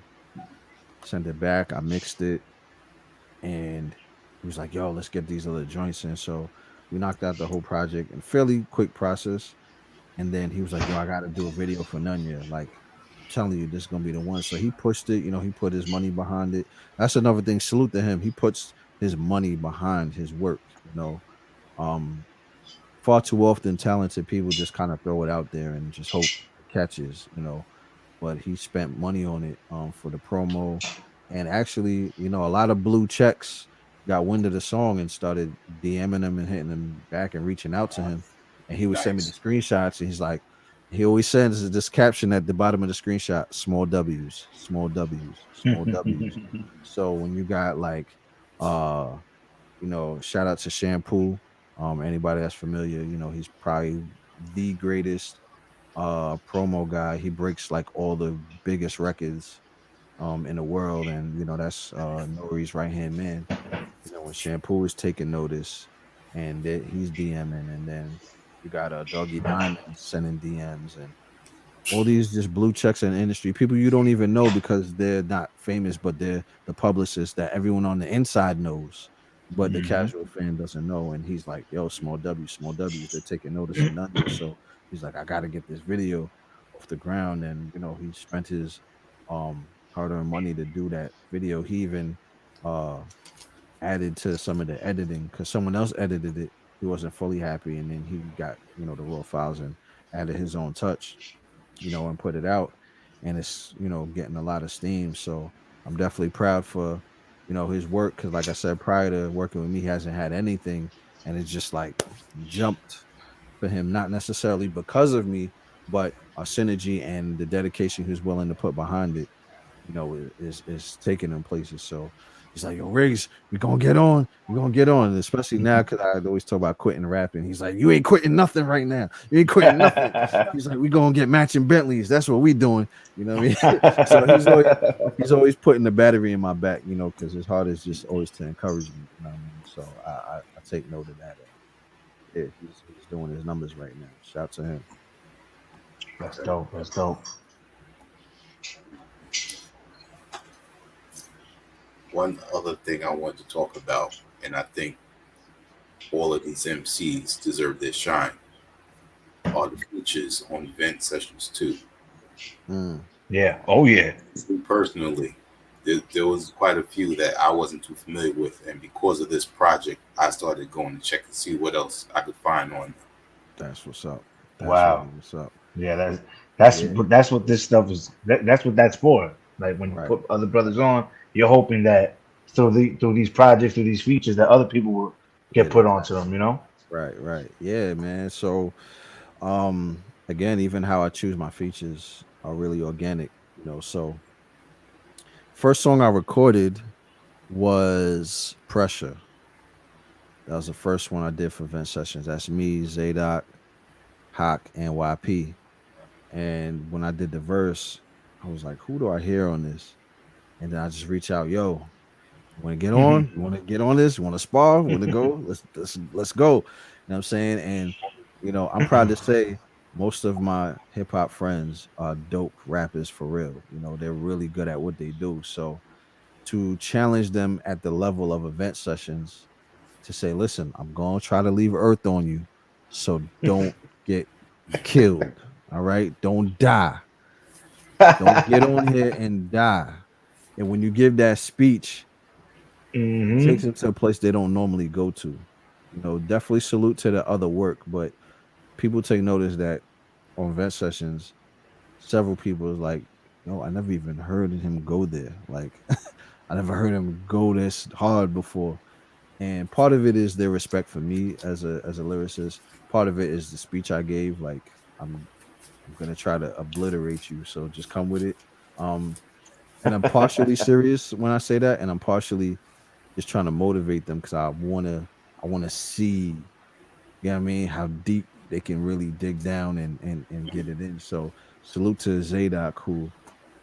Sent it back. I mixed it, and he was like, "Yo, let's get these other joints in." So we knocked out the whole project in fairly quick process. And then he was like, "Yo, I got to do a video for Nunya. Like, I'm telling you, this is gonna be the one." So he pushed it. He put his money behind it. That's another thing. Salute to him. He puts his money behind his work. Um, Far too often, talented people just kind of throw it out there and just hope it catches. But he spent money on it for the promo, and actually, a lot of blue checks got wind of the song and started DMing him and hitting him back and reaching out to him, and he would send me the Nice. screenshots, and he's like, he always sends this caption at the bottom of the screenshot: small W's, small W's, small W's. So when you got like uh shout out to Shampoo, anybody that's familiar, he's probably the greatest promo guy. He breaks like all the biggest records in the world, and that's Nori's right hand man. When Shampoo is taking notice, and he's DMing, and then you got Doggy Diamond sending DMs, and all these just blue checks in the industry, people you don't even know because they're not famous, but they're the publicists that everyone on the inside knows, but the Hmm. casual fan doesn't know. And he's like, yo, small W's, they're taking notice of numbers. So he's like, I gotta get this video off the ground. And he spent his hard-earned money to do that video. He even uh added to some of the editing because someone else edited it. He wasn't fully happy, and then he got the raw files and added his own touch, and put it out, and it's getting a lot of steam. So I'm definitely proud for his work because, like I said, prior to working with me, he hasn't had anything, and it's just like jumped for him, not necessarily because of me, but our synergy and the dedication he was willing to put behind it is taking them places. So he's like, yo, Riggs, we're gonna get on, especially now because I always talk about quitting rapping. He's like, you ain't quitting nothing right now. You ain't quitting nothing. He's like, we gonna get matching Bentleys. That's what we doing. You know what I mean? So he's always putting the battery in my back, because his heart is just always to encourage me. You know what I mean? So I take note of that. Yeah, he's doing his numbers right now. Shout to him. That's dope. That's dope. One other thing I want to talk about, and I think all of these MCs deserve their shine, are the features on event sessions too. Mm. Yeah. Oh yeah. Me personally, there was quite a few that I wasn't too familiar with, and because of this project, I started going to check to see what else I could find on them. That's what's up. That's really Wow. what's up. Yeah. That's Yeah. that's what this stuff is. That's what that's for. Like when you Right. put other brothers on, you're hoping that through these projects, through these features, that other people will get Get put it. onto them. You know. Right, right. Yeah, man. So again, even how I choose my features are really organic, So first song I recorded was Pressure. That was the first one I did for event sessions. That's me, Zadok, Hawk, and YP. And when I did the verse, I was like, who do I hear on this? And then I just reach out, yo, you want to get on? You want to get on this? You want to spar? Want to go? Let's go. You know what I'm saying? And I'm proud to say most of my hip hop friends are dope rappers for real. They're really good at what they do. So to challenge them at the level of event sessions to say, listen, I'm gonna try to leave Earth on you, so don't get killed. All right, don't die. Don't get on here and die. And when you give that speech, it takes Hmm. them to a place they don't normally go to. Definitely salute to the other work, but people take notice that on event sessions, several people is like, no, I never even heard him go there. Like, I never heard him go this hard before. And part of it is their respect for me as a lyricist. Part of it is the speech I gave. Like, I'm gonna try to obliterate you, so just come with it. Um, and I'm partially serious when I say that, and I'm partially just trying to motivate them because I wanna see, you know what I mean, how deep they can really dig down and get it in. So salute to Zadok who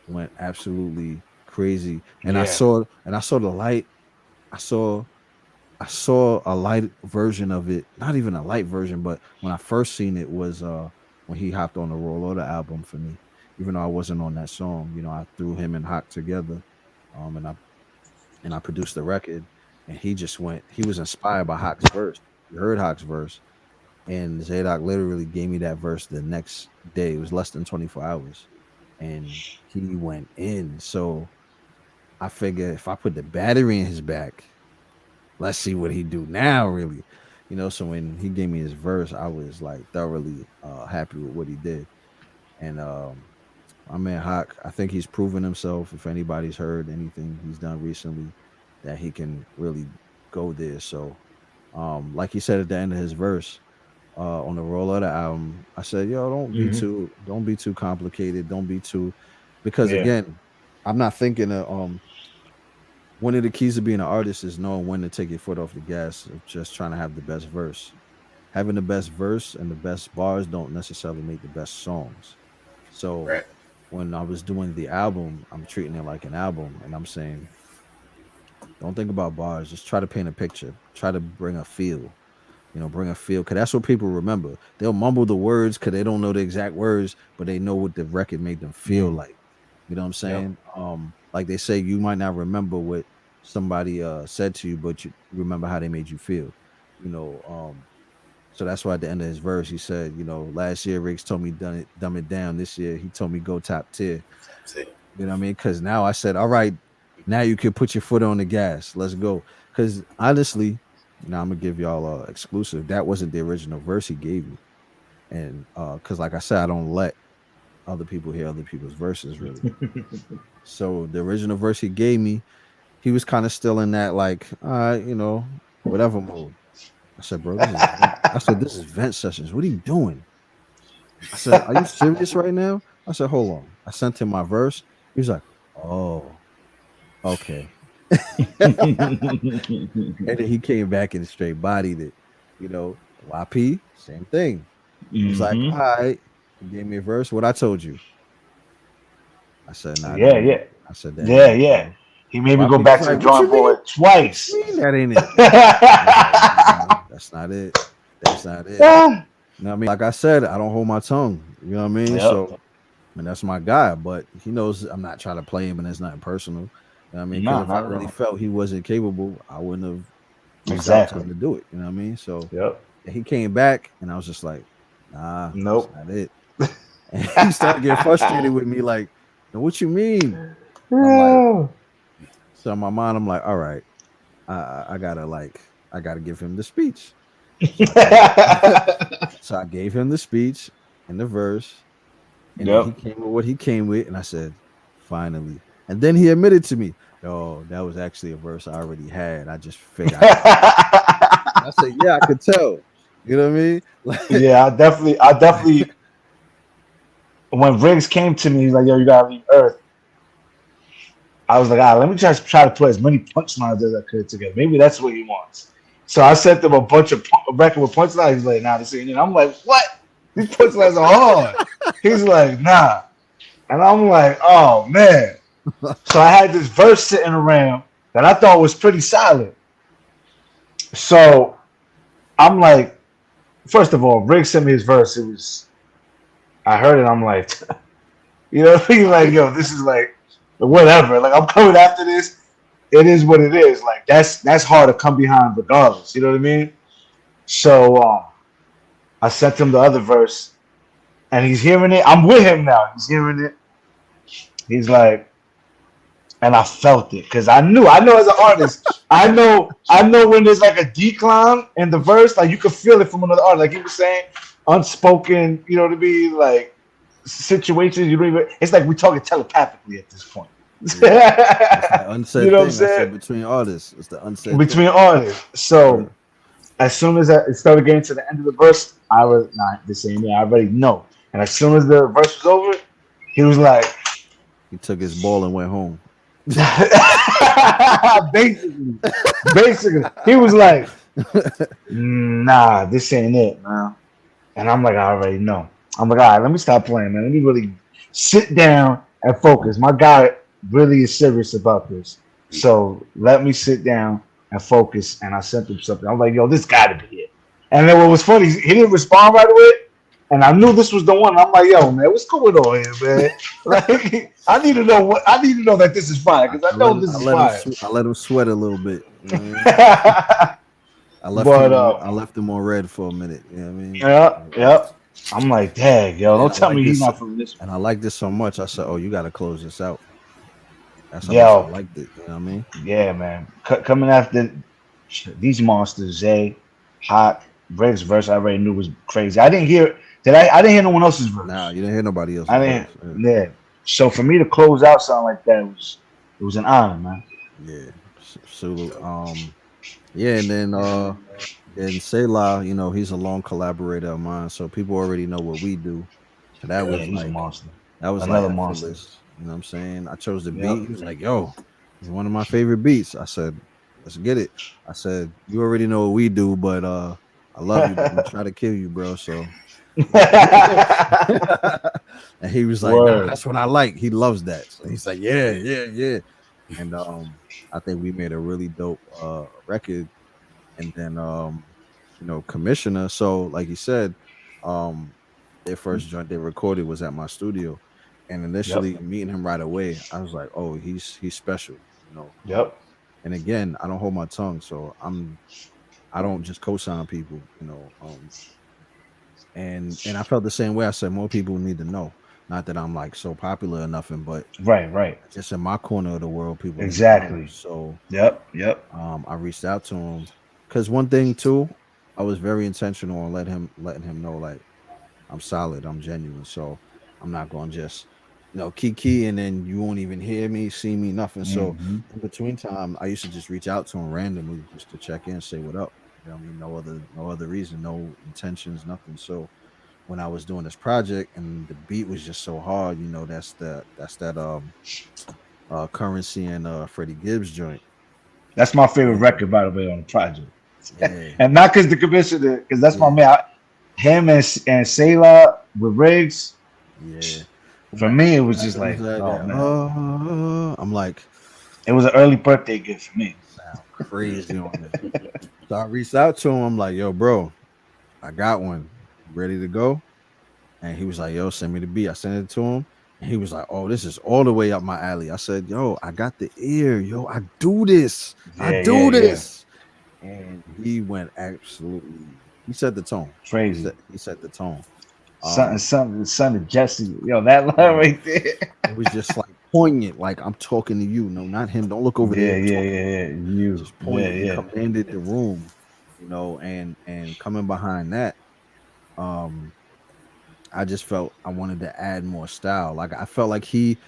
went absolutely crazy. And I Yeah. saw the light. I saw I saw a light version of it, not even a light version, but when I first seen it was when he hopped on the Roll Order album for me. Even though I wasn't on that song, I threw him and Hawk together, and I produced the record, and he was inspired by Hawk's verse. He heard Hawk's verse, and Zadok literally gave me that verse the next day. It was less than 24 hours, and he went in. So I figure if I put the battery in his back, let's see what he do now, really. So when he gave me his verse, I was like thoroughly happy with what he did. And my man Hawk, I think he's proven himself. If anybody's heard anything he's done recently, that he can really go there. So like he said at the end of his verse, on the Roll of the album, I said, yo, Hmm. don't be too complicated. Don't be too, because Yeah. again, I'm not thinking of one of the keys of being an artist is knowing when to take your foot off the gas of just trying to have the best verse. having the best verse and the best bars don't necessarily make the best songs. So Right. when I was doing the album, I'm treating it like an album, and I'm saying, don't think about bars. Just try to paint a picture. Try to bring a feel. Bring a feel, because that's what people remember. They'll mumble the words because they don't know the exact words, but they know what the record made them feel Mm, like. You know what I'm yep. saying? Like they say, you might not remember what somebody said to you, but you remember how they made you feel. You know, so that's why at the end of his verse he said, last year Riggs told me dumb it down. This year he told me go top tier. That's it. You know what I mean? Because now I said, all right, now you can put your foot on the gas. Let's go. Because honestly, now I'm gonna give y'all exclusive. That wasn't the original verse he gave me, and because like I said, I don't let other people hear other people's verses really. So the original verse he gave me, he was kind of still in that like, all right, whatever mode. I said, bro, this is vent sessions. What are you doing? I said, are you serious right now? I said, hold on. I sent him my verse. He was like, oh, okay. And then he came back and straight bodied it. YP, same thing. He was like, all Hmm. right. He gave me a verse. What I told you. I said, nah, that Yeah, ain't yeah, it. I said, that ain't yeah, it, yeah. bro. He made me go YP was back to the like, what drawing you mean? board What you twice. mean that ain't it? I was like, nah, that's not it. That's not it. Yeah. You know what I mean? Like I said, I don't hold my tongue. You know what I mean? Yep. So, and that's my guy, but he knows I'm not trying to play him and it's nothing personal. You know what I mean? Because No, if I not at really all. felt he wasn't capable, I wouldn't have reached out to him Exactly. to do it. You know what I mean? So Yep. and he came back and I was just like, nah, that's Nope. not it. And he started getting frustrated with me, like, "Now what you mean? And I'm like, so in my mind, I'm like, all right, I gotta I gotta give him the speech. So I gave so I gave him the speech and the verse, and then he Yep. came with what he came with, and I said, finally. And then he admitted to me, oh, that was actually a verse I already had. I just figured I gotta give it to you. And I said, yeah, I could tell. You know what I mean? Like, Yeah, I definitely. When Riggs came to me, he's like, "Yo, you gotta leave Earth." I was like, let me just try to put as many punchlines as I could together. Maybe that's what he wants. So I sent him a bunch of a record with punchlines. He's like, nah, this ain't it. I'm like, what? These punchlines are hard. He's like, nah. And I'm like, oh man. So I had this verse sitting around that I thought was pretty solid. So I'm like, first of all, Rick sent me his verse. I heard it. I'm like, you know, he's like, yo, this is like whatever. Like I'm coming after this. It is what it is. Like that's hard to come behind regardless. You know what I mean? So I sent him the other verse, and he's hearing it. I'm with him now. He's hearing it. He's like, and I felt it because I know as an artist, I know when there's like a decline in the verse, like you can feel it from another artist. Like he was saying, unspoken. You know what I mean? Like situations you don't even. It's like we're talking telepathically at this point. yeah, it's the You unsaid know what I'm thing. I saying? said between artists, it's the unsaid thing. Between artists. Yeah. So as soon as it started getting to the end of the verse, I was not the same. I already know. And as soon as the verse was over, he was like, He took his ball and went home. basically, basically, he was like, nah, this ain't it, man. And I'm like, I already know. I'm like, all right, let me stop playing, man. Let me really sit down and focus. My guy really is serious about this. So let me sit down and focus. And I sent him something. I'm like, yo, this got to be it. And then what was funny, he didn't respond right away. And I knew this was the one. I'm like, yo, man, what's going on here, man? Like, I need to know that this is fire because I know this is fire. I let him sweat a little bit. You know what I mean? But I left him on red for a minute. You know what I mean? yeah, yeah. I'm like, dang, yo, And then don't tell me he's not from this. and I like this so much. I said, oh, you got to close this out. That's how much I Yo, liked it. You know what I mean? yeah, man. Coming after these monsters, Zay, Hot, Riggs verse, I already knew was crazy. I didn't hear. I didn't hear no one else's verse. Nah, you didn't hear nobody I else's didn't. verse. Yeah. So for me to close out something like that it was an honor, man. Yeah. Sulu. Yeah, and then Selah, he's a long collaborator of mine, so people already know what we do. So Yeah, he's a monster. that was like Another monster. effortless. You know what I'm saying? I chose the beat. Yep. He was like, yo, it's one of my favorite beats. I said, let's get it. I said, you already know what we do, but I love you, but I'm gonna try to kill you, bro. So and he was like, nah, Word. that's what I like. He loves that. So he's like, yeah, yeah, yeah. And I think we made a really dope record. And then Commissioner. So like you said, um their first joint they recorded was at my studio. And Yep. initially meeting him right away, I was like, oh, he's special, you know. Yep. And again, I don't hold my tongue, so I don't just co-sign people, you know. And I felt the same way. I said more people need to know. Not that I'm like so popular or nothing, but Right. Right. just in my corner of the world, people need to know. Exactly. So Yep. Yep. I reached out to him because one thing too, I was very intentional on letting him know like I'm solid, I'm genuine. So I'm not gonna just kiki and then you won't even hear me, see me, nothing. So Hmm. in between time, I used to just reach out to him randomly just to check in, say what up. You know what I mean? No other reason, no intentions, nothing. So when I was doing this project and the beat was just so hard, that's that currency and Freddie Gibbs joint. That's my favorite And record, by the way, on the project. yeah, And not because the commissioner, because that's my yeah, man. Him and Selah with Riggs. yeah. For me, it was That just comes like, out oh there. man, I'm like, it was an early birthday gift for me. sound crazy on this. So I reached out to him. I'm like, yo, bro, I got one. Ready to go? And he was like, yo, send me the beat. I sent it to him. And he was like, oh, this is all the way up my alley. I said, yo, I got the ear. Yo, I do this. I Yeah, yeah, do yeah. this. And he went absolutely, he set the tone. He Crazy. set he set the tone. Something, Um, something, son of Jesse. Yo, that line yeah, right there. it was just like poignant, like I'm talking to you. No, not him. Don't look over there. Yeah, I'm yeah, talking yeah, to you. yeah. You. Just Yeah, poignant. He yeah. commanded the room, and coming behind that, um, I just felt I wanted to add more style. Like I felt like he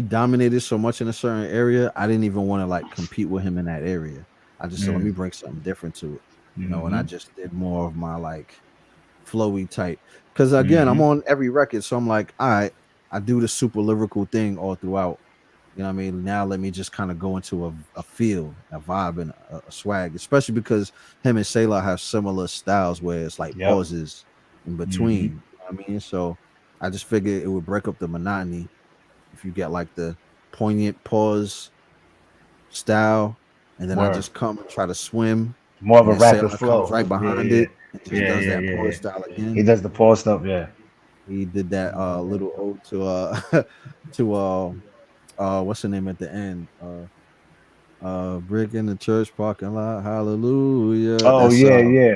dominated so much in a certain area. I didn't even want to like compete with him in that area. I just said, let me Mm. bring something different to it, and I Mm-hmm. just did more of my like flowy type. Because again, I'm Mm-hmm. on every record, so I'm like, all right, I do the super lyrical thing all throughout. You know what I mean? Now let me just kind of go into a feel, a vibe, and a swag, especially because him and Selah have similar styles where it's like Yep. pauses in Mm-hmm. between. You know what I mean? So I just figured it would break up the monotony if you get like the poignant pause style, and then I Word. just come and try to swim, More of and a then rapid Selah comes flow. right Yeah, behind yeah. it and just Yeah, does yeah, that yeah, pause yeah. style He again. does the pause stuff, yeah. He did that little ode to to what's the name at the end? Brick in the church parking lot, hallelujah. Oh That's yeah, yeah.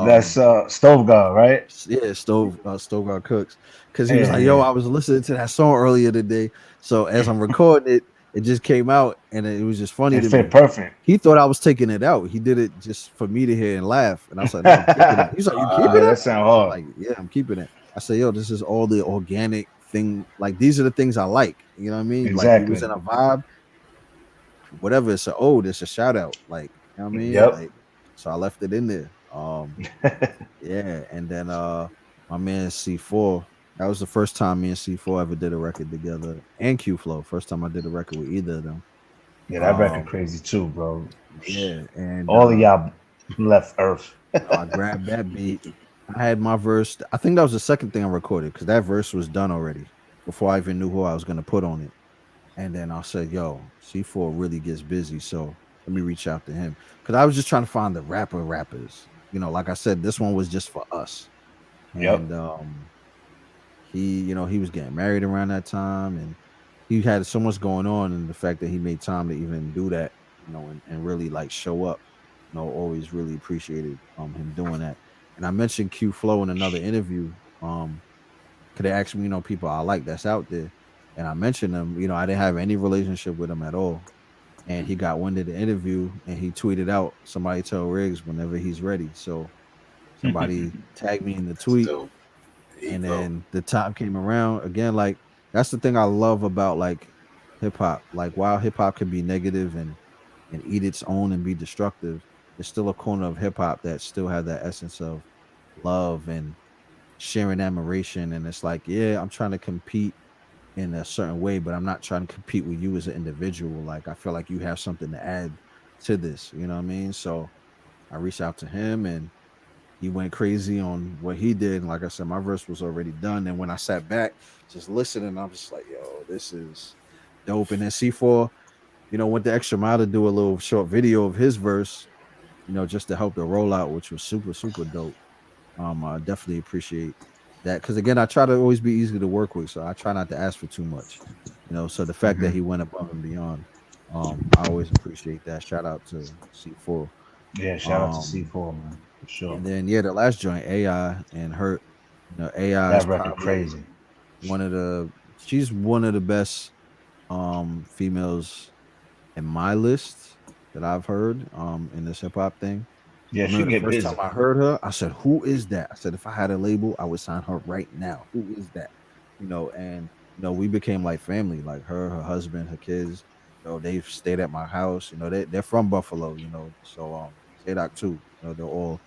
That's um Stove God, right? yeah, Stove God Cooks. Cause he was Yeah, like, yo, yeah. I was listening to that song earlier today. So as I'm recording it, it just came out and it was just funny It to fit me. perfect. He thought I was taking it out. He did it just for me to hear and laugh. And I was like, no, I'm keeping it. He's like, you keeping it? That sound I'm hard. like, yeah, I'm keeping it. I said, yo, this is all the organic thing. Like these are the things I like. You know what I mean? Like we was Exactly. in a vibe, whatever. It's a ode, it's a shout out. Like, you know what I mean? Yep. Like, so I left it in there. Yeah, and then my man C4. That was the first time me and C4 ever did a record together, and Q Flow. First time I did a record with either of them. Yeah, that record Um, crazy too, bro. yeah, and All of y'all left Earth. I grabbed that beat. I had my verse. I think that was the second thing I recorded because that verse was done already before I even knew who I was gonna put on it. And then I said, "Yo, C4 really gets busy, so let me reach out to him." Because I was just trying to find the rappers. Like I said, this one was just for us. Yep. And he was getting married around that time, and he had so much going on, and the fact that he made time to even do that, and really like show up, always really appreciated him doing that. And I mentioned Q Flow in another interview, because they asked me, people I like that's out there, and I mentioned him. I didn't have any relationship with him at all, and he got wind of the interview, and he tweeted out, "Somebody tell Riggs whenever he's ready." So somebody tagged me in the That's tweet, dope. There you and go. then the time came around again. Like that's the thing I love about like hip hop. Like while hip hop can be negative and eat its own and be destructive, there's still a corner of hip hop that still have that essence of love and sharing admiration. And it's like, yeah, I'm trying to compete in a certain way, but I'm not trying to compete with you as an individual. Like I feel like you have something to add to this. You know what I mean? So I reached out to him, and he went crazy on what he did. And like I said, my verse was already done. And when I sat back, just listening, I'm just like, yo, this is dope. And then C4, went the extra mile to do a little short video of his verse, just to help the rollout, which was super, super dope. I definitely appreciate that because again, I try to always be easy to work with, so I try not to ask for too much. So the fact that Hmm. he went above and beyond, I always appreciate that. Shout out to C4. Yeah, shout out to Um, C4, man, for sure. and then yeah, the last joint, AI and Hurt. AI is That record probably crazy. one of the she's one of the best females in my list that I've heard in this hip hop thing. Yeah, I she remember the get first time busy. I heard her, I said, "Who is that?" I said, "If I had a label, I would sign her right now. Who is that?" And we became like family, like her husband, her kids. They've stayed at my house. They're from Buffalo. So Zadok too. They're all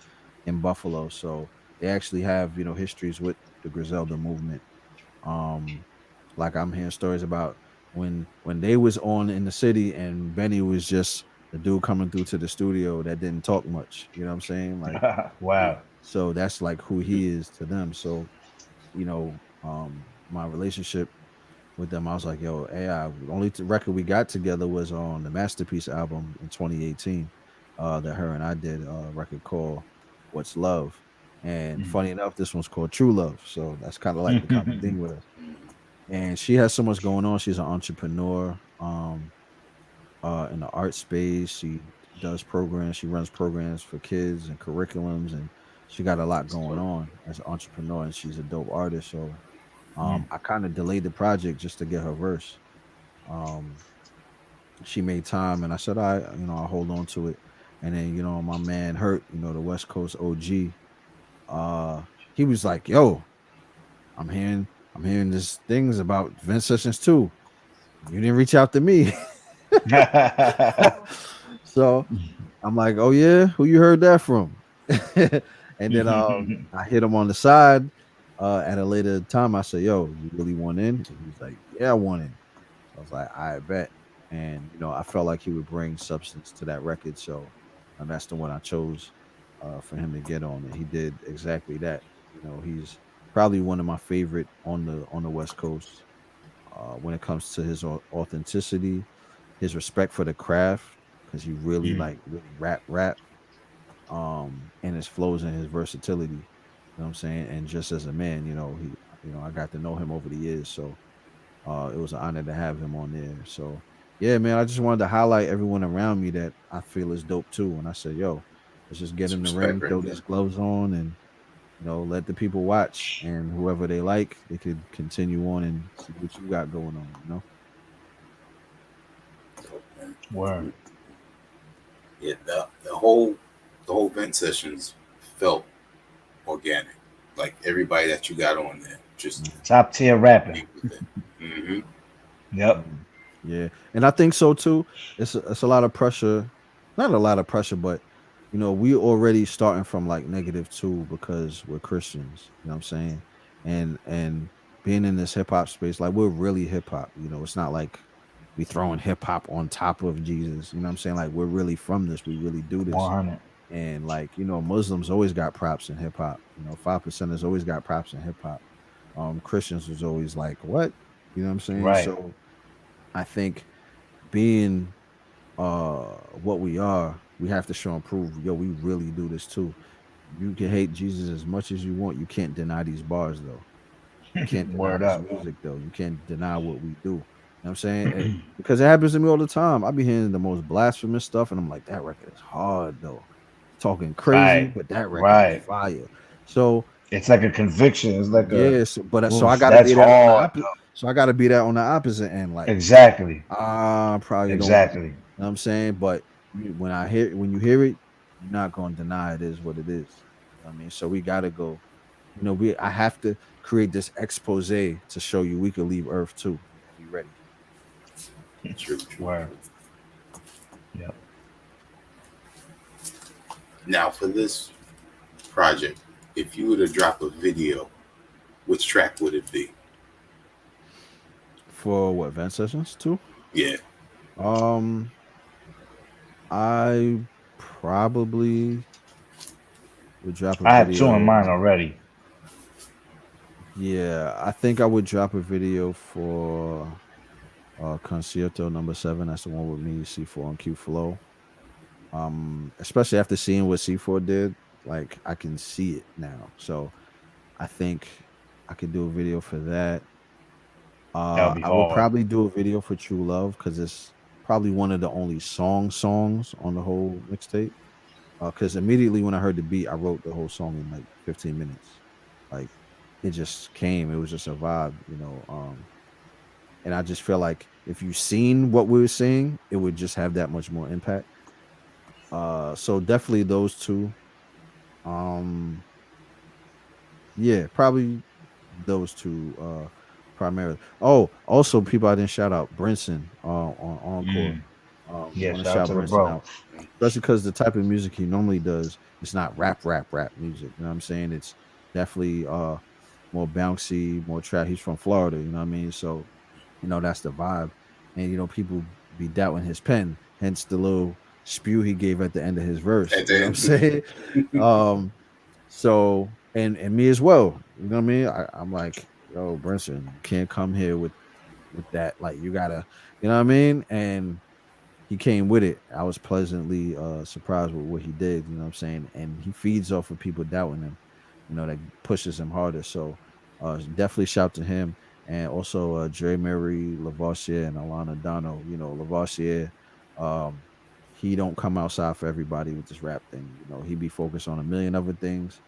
in Buffalo, so they actually have histories with the Griselda movement. Um, like I'm hearing stories about when they was on in the city and Benny was just the dude coming through to the studio that didn't talk much. You know what I'm saying? Like, Wow. so that's like who he is to them. So, my relationship with them, I was like, yo, AI, the only record we got together was on the Masterpiece album in 2018, that her and I did a record called What's Love. And funny enough, this one's called True Love. So that's kind of like the common thing with us. And she has so much going on. She's an entrepreneur in the art space. She does programs. She runs programs for kids and curriculums, and she got a lot going on as an entrepreneur. And she's a dope artist. So I kind of delayed the project just to get her verse. Um, she made time, and I said, I'll hold on to it. And then my man Hurt, the West Coast OG, he was like, "Yo, I'm hearing this things about Vince Sessions too. You didn't reach out to me." So I'm like, "Oh yeah, who you heard that from?" And then I hit him on the side at a later time. I said, "Yo, you really want in?" And he's like, "Yeah, I want in." So I was like, "I bet." And I felt like he would bring substance to that record, so that's the one I chose for him to get on, and he did exactly that. He's probably one of my favorite on the West Coast when it comes to his authenticity, his respect for the craft, because he really like really rap, and his flows and his versatility. You know what I'm saying? And just as a man, I got to know him over the years, so it was an honor to have him on there. So yeah, man, I just wanted to highlight everyone around me that I feel is dope too. And I said, yo, let's just get It's in the respect ring, right throw there. these gloves on, and let the people watch. And whoever they like, they could continue on and see what you got going on. Word. Yeah, the whole vent sessions felt organic. Like everybody that you got on there just Mhm. Top tier rapping. came with it. Hmm. Yep. Mhm. Yeah, and I think so too. It's a lot of pressure, not a lot of pressure, but we already starting from like -2 because we're Christians. You know what I'm saying? And being in this hip hop space, like we're really hip hop. It's not like we throwing hip hop on top of Jesus. You know what I'm saying? Like we're really from this. We really do this. 100. And like Muslims always got props in hip hop. 5% has always got props in hip hop. Christians was always like, what? You know what I'm saying? Right. So I think being what we are, we have to show and prove, yo, we really do this too. You can hate Jesus as much as you want. You can't deny these bars though. You can't deny Word this up. music though. You can't deny what we do. You know what I'm saying? Because it happens to me all the time. I be hearing the most blasphemous stuff, and I'm like, that record is hard though. Talking crazy, Right. but that record is Right. fire. So It's like a conviction. It's like a yes, but so I oof, gotta that's be that on the hard. opposite. So I gotta be that on the opposite end. Like, Exactly. I probably don't. Exactly. You know what I'm saying? But when you hear it, you're not gonna deny it is what it is. You know what I mean? So we gotta go. I have to create this expose to show you we could leave Earth too. We ready. True, true, Word. true. Yep. Now for this project, if you were to drop a video, which track would it be? For what Vent Sessions too? Yeah. Um I probably would drop a I have two in video. mind already. Yeah, I think I would drop a video for Concierto number 7. That's the one with me, C4 and Q Flow. Especially after seeing what C4 did, like I can see it now. So I think I could do a video for that. That would be I would hard. probably do a video for True Love because it's probably one of the only songs on the whole mixtape. Because immediately when I heard the beat, I wrote the whole song in like 15 minutes. Like it just came. It was just a vibe, you know. And I just feel like if you seen what we were seeing, it would just have that much more impact. So definitely those two. Um, yeah, probably those two primarily. Oh, also people I didn't shout out Brinson on Encore. Mm. I Yeah, want to shout out shout to the Brinson bro. out, especially because the type of music he normally does, it's not rap music. You know what I'm saying? It's definitely more bouncy, more trap. He's from Florida, you know what I mean? So, you know, that's the vibe. And you know, people be doubting his pen, hence the little spew he gave at the end of his verse. At You the know what I'm end. saying? um, so and me as well. You know what I mean? I'm like, yo, Brinson, you can't come here with that. Like you gotta, you know what I mean? And he came with it. I was pleasantly surprised with what he did, you know what I'm saying? And he feeds off of people doubting him, you know, that pushes him harder. So definitely shout to him. And also Dre Murray, Lavoisier, and Alana Dono. You know, Lavoisier, um, he don't come outside for everybody with this rap thing. You know, he be focused on a million other things.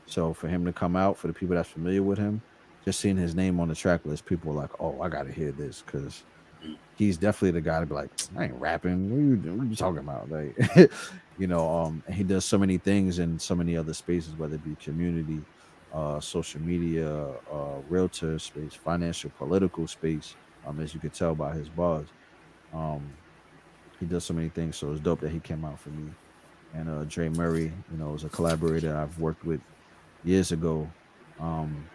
So for him to come out, for the people that's familiar with him, just seeing his name on the track list, people are like, "Oh, I gotta hear this," because he's definitely the guy to be like, I ain't rapping. What are you talking about? Like, and he does so many things in so many other spaces, whether it be community, social media, realtor space, financial, political space. As you could tell by his bars, um, he does so many things. So it's dope that he came out for me. And Dre Murray, you know, is a collaborator I've worked with years ago. Um,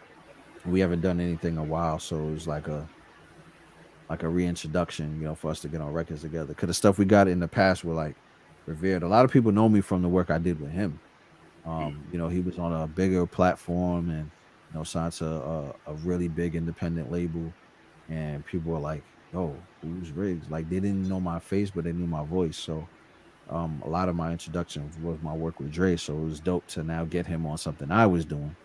we haven't done anything in a while, so it was like a reintroduction, you know, for us to get on records together. Because the stuff we got in the past were like revered. A lot of people know me from the work I did with him. You know, he was on a bigger platform and signed to a really big independent label, and people were like, "Yo, who's Riggs?" Like they didn't know my face, but they knew my voice. So a lot of my introduction was my work with Dre. So it was dope to now get him on something I was doing.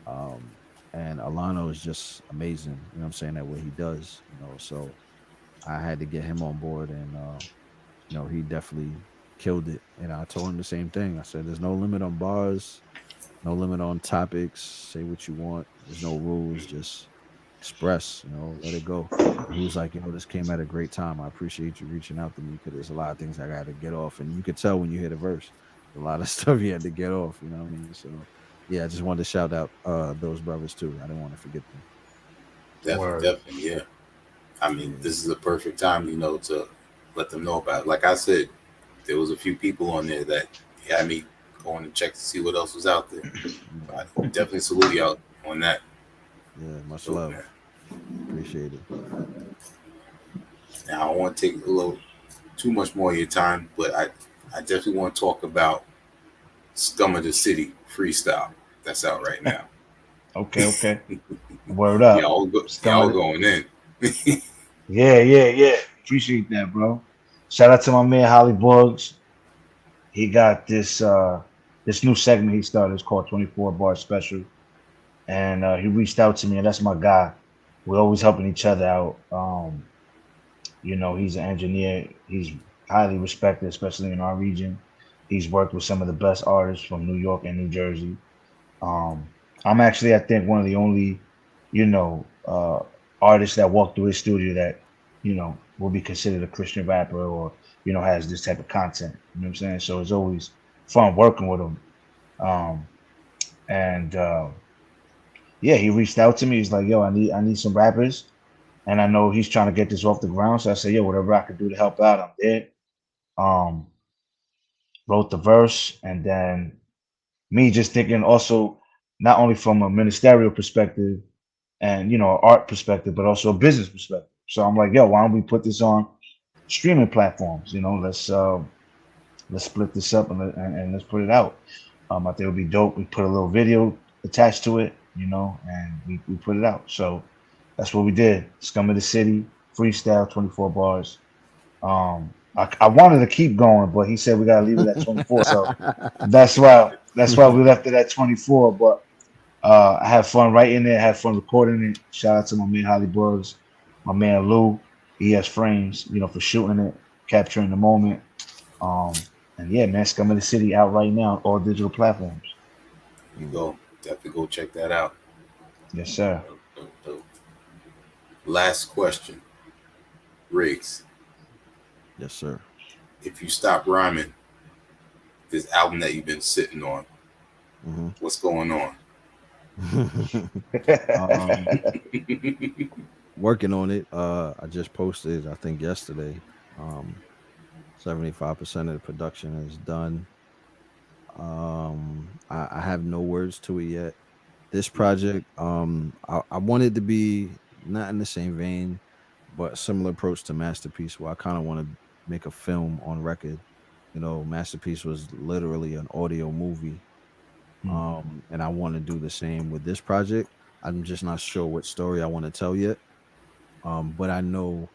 Um, and Alano is just amazing. You know what I'm saying? That what he does, so I had to get him on board, and he definitely killed it. And I told him the same thing. I said, "There's no limit on bars, no limit on topics. Say what you want. There's no rules. Just express. Let it go." And he was like, "This came at a great time. I appreciate you reaching out to me because there's a lot of things I got to get off." And you could tell when you hear the verse, a lot of stuff you had to get off. You know what I mean? So yeah, I just wanted to shout out those brothers too. I didn't want to forget them. Word. Definitely, yeah. I mean, this is a perfect time, to let them know about it. Like I said, there was a few people on there that had me going to check to see what else was out there. I definitely salute you out on that. Yeah, much So, man. love. Appreciate it. Now, I don't want to take a little too much more of your time, but I definitely want to talk about Scum of the City freestyle that's out right now. Okay. Word up. Y'all going in. Yeah. Appreciate that, bro. Shout out to my man Holly Bugs. He got this new segment he started. It's called 24 Bar Special. And he reached out to me, and that's my guy. We're always helping each other out. He's an engineer. He's highly respected, especially in our region. He's worked with some of the best artists from New York and New Jersey. Um, I'm actually, I think, one of the only, you know, uh, artists that walk through his studio that, will be considered a Christian rapper or, has this type of content. You know what I'm saying? So it's always fun working with him. Um, and yeah, he reached out to me. He's like, "Yo, I need some rappers," and I know he's trying to get this off the ground. So I said, "Yo, whatever I could do to help out, I'm there." Um, wrote the verse, and then me just thinking also not only from a ministerial perspective and art perspective, but also a business perspective. So I'm like, "Yo, why don't we put this on streaming platforms? Let's split this up and let's put it out." I think it would be dope. We put a little video attached to it, and we put it out. So that's what we did. Scum of the City, freestyle, 24 bars. I wanted to keep going, but he said we gotta leave it at 24. So that's why we left it at 24. But I had fun writing it, had fun recording it. Shout out to my man Holly Bugs, my man Lou, ES Frames, for shooting it, capturing the moment. And yeah, man, Scum of the City out right now on all digital platforms. There you go. Definitely go check that out. Yes, sir. Dope, dope, dope. Last question, Riggs. Yes, sir. If you stop rhyming, this album that you've been sitting on, what's going on? um, Working on it. I just posted, I think yesterday. 75% of the production is done. I have no words to it yet. This project, I wanted to be not in the same vein, but similar approach to Masterpiece, where I kind of want to make a film on record. Masterpiece was literally an audio movie. And I want to do the same with this project. I'm just not sure what story I want to tell yet. But I know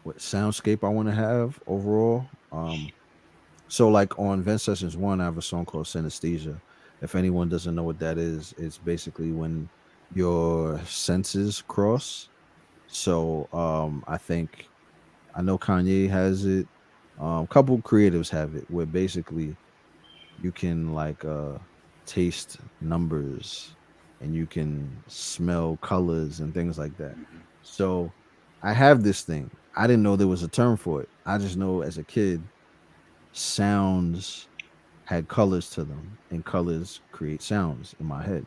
what soundscape I want to have overall. So like on Vent Sessions 1, I have a song called Synesthesia. If anyone doesn't know what that is, it's basically when your senses cross. So I think I know Kanye has it. A couple creatives have it where basically you can like taste numbers and you can smell colors and things like that. So I have this thing. I didn't know there was a term for it. I just know as a kid, sounds had colors to them, and colors create sounds in my head.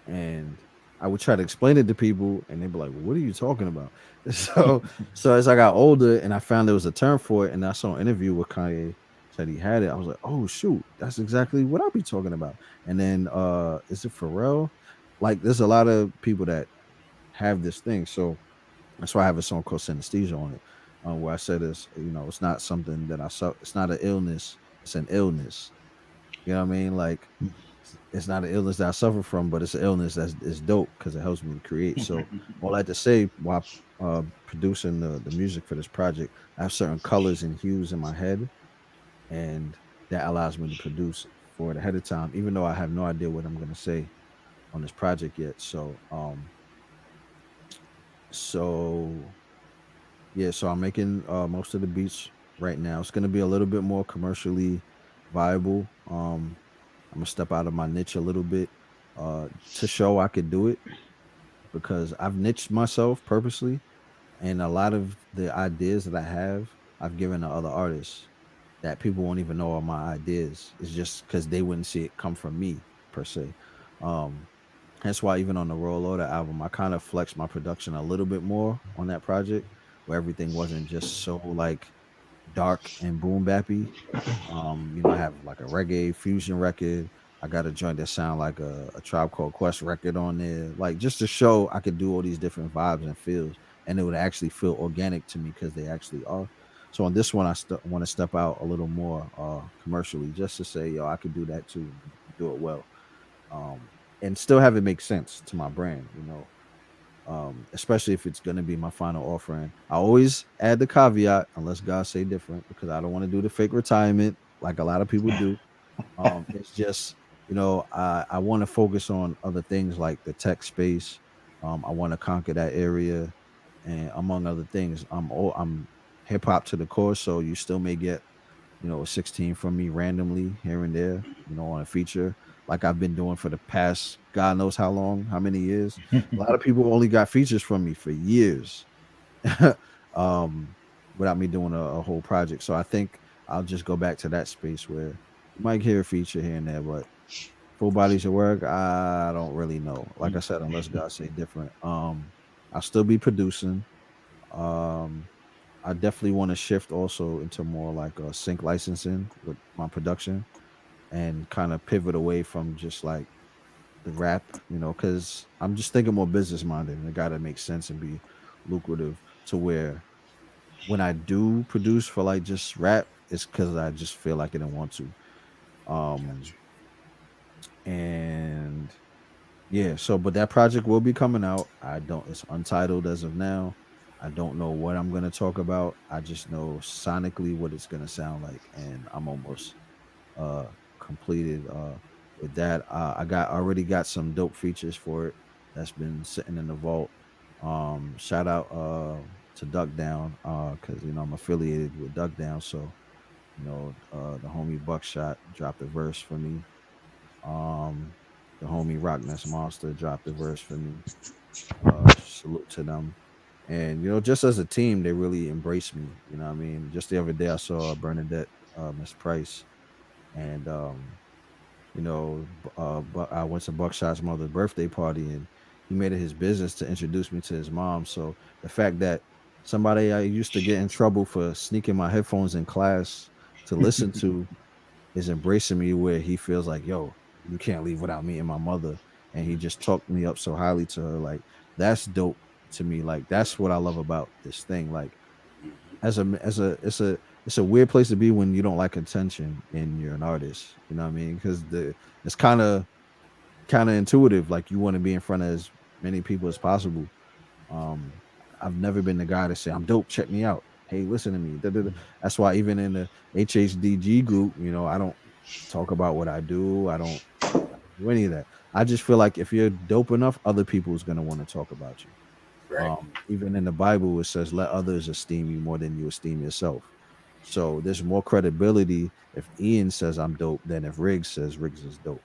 And I would try to explain it to people, and they'd be like, "What are you talking about?" So as I got older, and I found there was a term for it, and I saw an interview with Kanye said he had it. I was like, "Oh shoot, that's exactly what I'll be talking about." And then, is it Pharrell? Like, there's a lot of people that have this thing, so that's why I have a song called Synesthesia on it, where I said it's not something that it's not an illness, it's an illness. You know what I mean? Like, it's not an illness that I suffer from, but it's an illness that's is dope because it helps me to create. So all I had to say while producing the music for this project, I have certain colors and hues in my head, and that allows me to produce for it ahead of time, even though I have no idea what I'm gonna say on this project yet. So yeah, so I'm making most of the beats right now. It's gonna be a little bit more commercially viable. I'm gonna step out of my niche a little bit to show I could do it because I've niched myself purposely, and a lot of the ideas that I have, I've given to other artists that people won't even know are my ideas. It's just because they wouldn't see it come from me per se. Um, Hence why even on the Roll Order album, I kind of flexed my production a little bit more on that project, where everything wasn't just so like dark and boom bappy. I have like a reggae fusion record. I got a joint that sound like a Tribe Called Quest record on there, like just to show I could do all these different vibes and feels, and it would actually feel organic to me because they actually are. So on this one, I want to step out a little more commercially, just to say, yo, I could do that too, do it well, and still have it make sense to my brand. Especially if it's going to be my final offering. I always add the caveat, unless God say different, because I don't want to do the fake retirement like a lot of people do. It's just, I want to focus on other things like the tech space. I want to conquer that area, and among other things, I'm hip hop to the core, so you still may get a 16 from me randomly here and there, on a feature like I've been doing for the past God knows how long, how many years. A lot of people only got features from me for years, um, without me doing a whole project. So I think I'll just go back to that space where you might hear a feature here and there, but full bodies of work, I don't really know. Like I said, unless God say different. I'll still be producing. Um, I definitely want to shift also into more like a sync licensing with my production and kind of pivot away from just like the rap, because I'm just thinking more business minded and it got to make sense and be lucrative to where when I do produce for like just rap, it's because I just feel like I didn't want to. Um, Gotcha. And yeah, so but that project will be coming out. I don't It's untitled as of now. I don't know what I'm gonna talk about. I just know sonically what it's gonna sound like, and I'm almost uh completed with that. Already got some dope features for it that's been sitting in the vault. Shout out to Duck Down, because I'm affiliated with Duck Down, so the homie Buckshot dropped a verse for me. Um, the homie Rock Ness Monster dropped a verse for me. Salute to them. And just as a team, they really embraced me. You know what I mean? Just the other day I saw Bernadette, Miss Price, and but I went to Buckshot's mother's birthday party, and he made it his business to introduce me to his mom. So the fact that somebody I used to get in trouble for sneaking my headphones in class to listen to is embracing me, where he feels like, yo, you can't leave without meeting my mother. And he just talked me up so highly to her. Like, that's dope to me. Like, that's what I love about this thing. Like, it's a weird place to be when you don't like attention and you're an artist. You know what I mean? Because it's kind of intuitive. Like, you want to be in front of as many people as possible. Um, I've never been the guy to say I'm dope. Check me out. Hey, listen to me. Da, da, da. That's why even in the HHDG group, I don't talk about what I don't do any of that. I just feel like if you're dope enough, other people is gonna want to talk about you. Right. Even in the Bible, it says, "Let others esteem you more than you esteem yourself." So there's more credibility if Ian says I'm dope than if Riggs says Riggs is dope.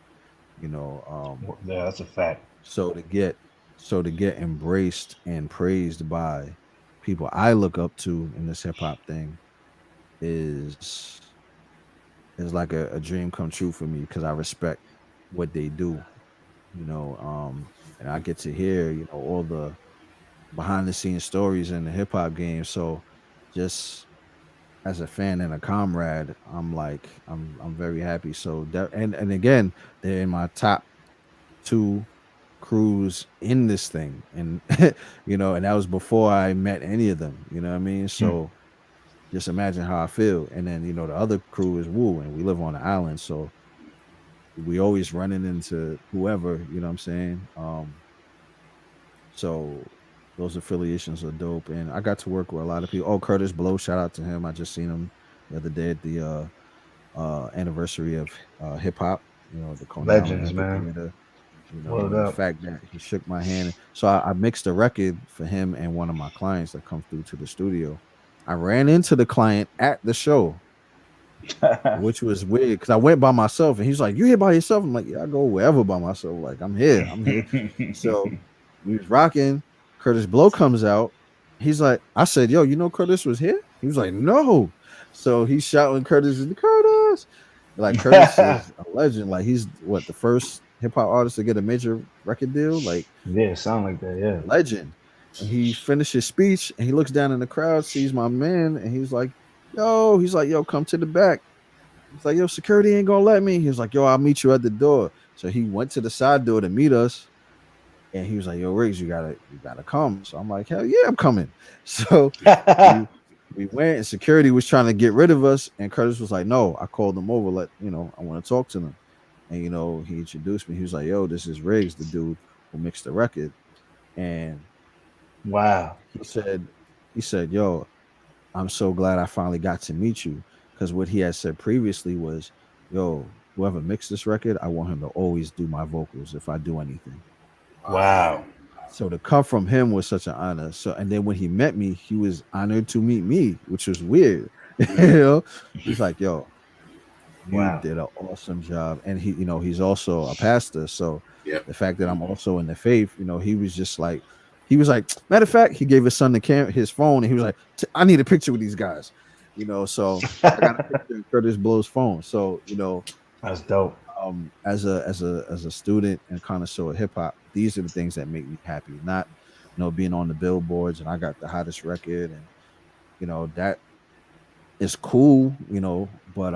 You know, Yeah, that's a fact. so to get embraced and praised by people I look up to in this hip hop thing is is like a dream come true for me, because I respect what they do. And I get to hear all the behind the scenes stories in the hip hop game. So just as a fan and a comrade, I'm very happy. So that, and again, they're in my top two crews in this thing, and and that was before I met any of them. You know what I mean? Hmm. So just imagine how I feel. And then the other crew is Wu, and we live on the island, so we always running into whoever. You know what I'm saying? So those affiliations are dope, and I got to work with a lot of people. Oh, Curtis Blow, shout out to him. I just seen him the other day at the anniversary of hip hop. The Coney Island Legends, man. Amphitheater. Word And the up. fact that he shook my hand. So I mixed a record for him and one of my clients that come through to the studio. I ran into the client at the show, which was weird because I went by myself, and he's like, "You here by yourself?" I'm like, "Yeah, I go wherever by myself. Like, I'm here. I'm here." So we was rocking. Curtis Blow comes out. He's like, I said, "Yo, you know Curtis was here?" He was like, "No." So he's shouting Curtis and Curtis. Like, Curtis is a legend. Like, he's what, the first hip hop artist to get a major record deal? Like, Yeah, sound like that. Yeah. legend. And he finished his speech, and he looks down in the crowd, sees my man, and he's like, "Yo, come to the back." He's like, "Yo, security ain't gonna let me." He was like, "Yo, I'll meet you at the door." So he went to the side door to meet us, and he was like, "Yo, Riggs, you gotta come." So I'm like, "Hell yeah, I'm coming." So we we went, and security was trying to get rid of us, and Curtis was like, "No, I called them over. I want to talk to them." And he introduced me. He was like, "Yo, this is Riggs, the dude who mixed the record." And Wow. he said, "Yo, I'm so glad I finally got to meet you." Because what he had said previously was, "Yo, whoever mixed this record, I want him to always do my vocals if I do anything." Wow. Wow. So to come from him was such an honor. So, and then when he met me, he was honored to meet me, which was weird. Mm-hmm. He's like, "Yo, you Wow. did an awesome job." And he's also a pastor. So Yep. the fact that I'm Mm-hmm. also in the faith, he was like, matter of fact, he gave his son his phone, and he was like, "I need a picture with these guys." So I got a picture of Curtis Blow's phone. So That's dope. as a student and connoisseur of hip hop, these are the things that make me happy. Not being on the billboards and I got the hottest record, and that is cool. But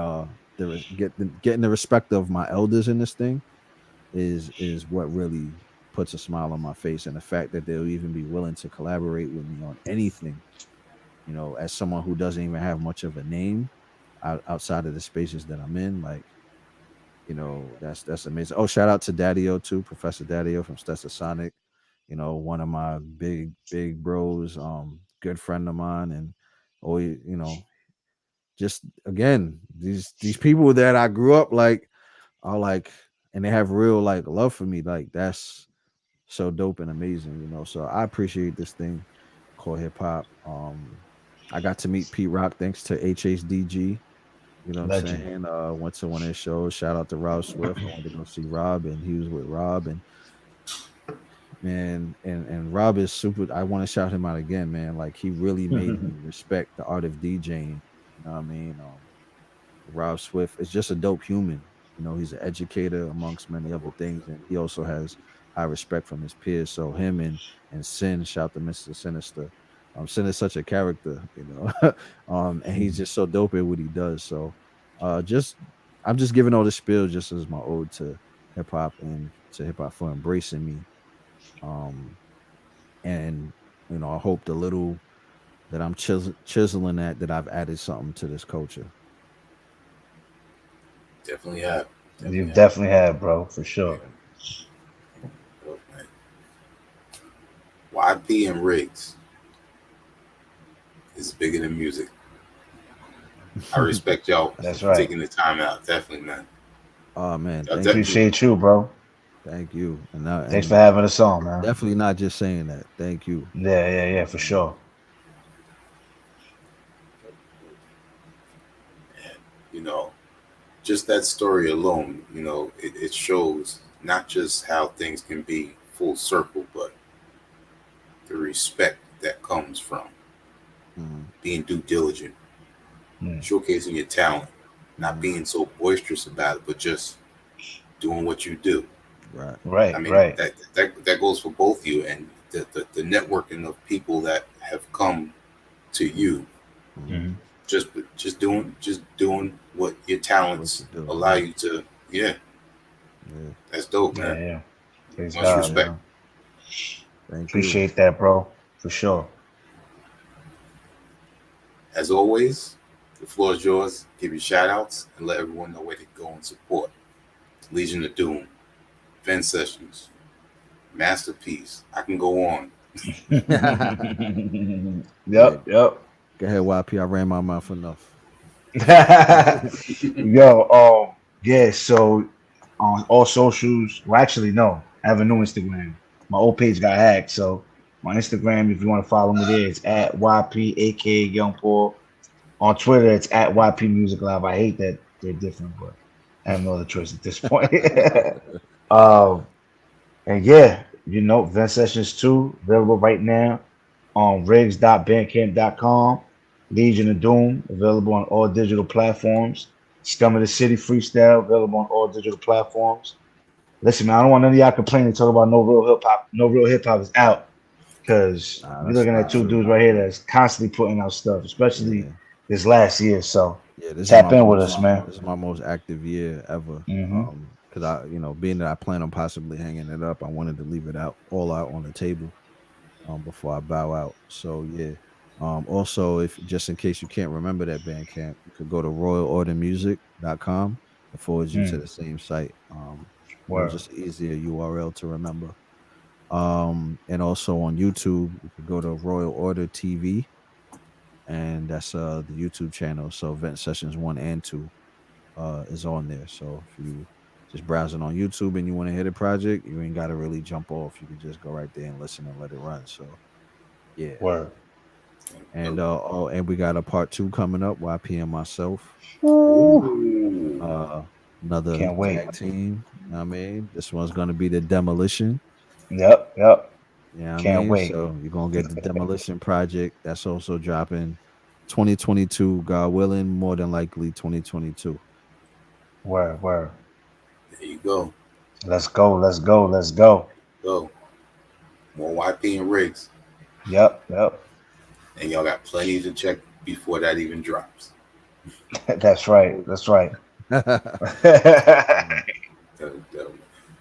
getting the respect of my elders in this thing is what really puts a smile on my face, and the fact that they'll even be willing to collaborate with me on anything. As someone who doesn't even have much of a name outside of the spaces that I'm in, like, You know, that's amazing. Oh, shout out to Daddy-O too, Professor Daddy-O from Stessa Sonic. You know, one of my big bros, good friend of mine, and always, you know, just again, these people that I grew up like are like, and they have real like love for me. Like that's so dope and amazing, you know. So I appreciate this thing called hip hop. I got to meet Pete Rock thanks to HHDG. You know what I'm Legend. saying? Went to one of his shows. Shout out to Rob Swift. I went to go see Rob, and he was with Rob. And man, and Rob is super. I want to shout him out again, man. Like he really made me respect the art of DJing. You know what I mean? Rob Swift is just a dope human. You know, he's an educator amongst many other things, and he also has high respect from his peers. So him and Sin, shout to Mr. Sinister. Sin is such a character, you know, and he's just so dope at what he does. So, just I'm just giving all this spiel just as my ode to hip hop and to hip hop for embracing me. Um, and you know, I hope the little that I'm chiseling at that I've added something to this culture. Definitely have. You Definitely have. definitely have, bro, for Yeah. sure. Dope, man. YP and Riggs is bigger than music. I respect y'all That's for right. taking the time out. Definitely, man. Oh man, Y'all thank you, definitely, Appreciate you, bro. thank you, Thanks for and having us on, man. definitely not just saying that. Thank you. Yeah, for Um, sure. and, you know, just that story alone, it shows not just how things can be full circle, but the respect that comes from mhm, being due diligent, Mm. showcasing your talent, not mhm, being so boisterous about it, but just doing what you do. right. I Right, mean, right. that goes for both of you, and the networking of people that have come to you, Mhm. Hmm. just just doing what your What to talents do? allow Yeah, you to. Yeah, yeah, that's dope, man. Yeah. Praise Much God, yeah. respect. man. Thank you. Appreciate that, bro, for sure. As always, the floor is yours. Give your shout outs and let everyone know where to go and support. Legion of Doom, Vent Sessions, Masterpiece. I can go on. Yeah, Yep, yep. go ahead, YP. I ran my mouth enough. Yo, yeah, so on all socials, well, actually, no, I have a new Instagram. My old page got hacked, so my Instagram, if you want to follow me there, it's at YP, aka Young Paul. On Twitter, it's at YP Music Live. I hate that they're different, but I have no other choice at this point. um, and yeah, Vent Sessions 2 available right now on riggs.bandcamp.com. Legion of Doom available on all digital platforms. Scum of the City Freestyle available on all digital platforms. Listen, man, I don't want none of y'all complaining talk about no real hip hop. No real hip hop is out because Nah, you're that's looking at not two true. dudes right here that's constantly putting out stuff, especially Yeah, this last year. So yeah. tap in with us, man. This is my most active year ever. Hmm. Because being that I plan on possibly hanging it up, I wanted to leave it out all out on the table before I bow out. So yeah. Also, if just in case you can't remember that Bandcamp, you could go to royalordermusic.com. It forwards you to Mm, the same site. word, Just easier URL to remember. And also on YouTube, you could go to Royal Order TV, and that's the YouTube channel. So Vent Sessions 1 and 2 is on there. So if you just browsing on YouTube and you want to hit a project, you ain't gotta really jump off. You can just go right there and listen and let it run. So yeah. word. And and we got a part 2 coming up, YP and myself. Ooh, Ooh. Uh Another can't wait. tag team. You know what I mean? This one's gonna be the demolition. Yep. You know what I Can't mean? wait. So you're gonna get the demolition project. That's also dropping 2022, God willing, more than likely 2022. Word. There you go. Let's go. Go. More YP and Riggs. Yep. And y'all got plenty to check before that even drops. That's right. That's right. So,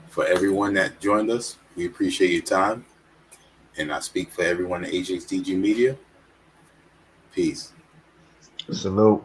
for everyone that joined us, we appreciate your time. And I speak for everyone at HHDG Media. Peace. Salute.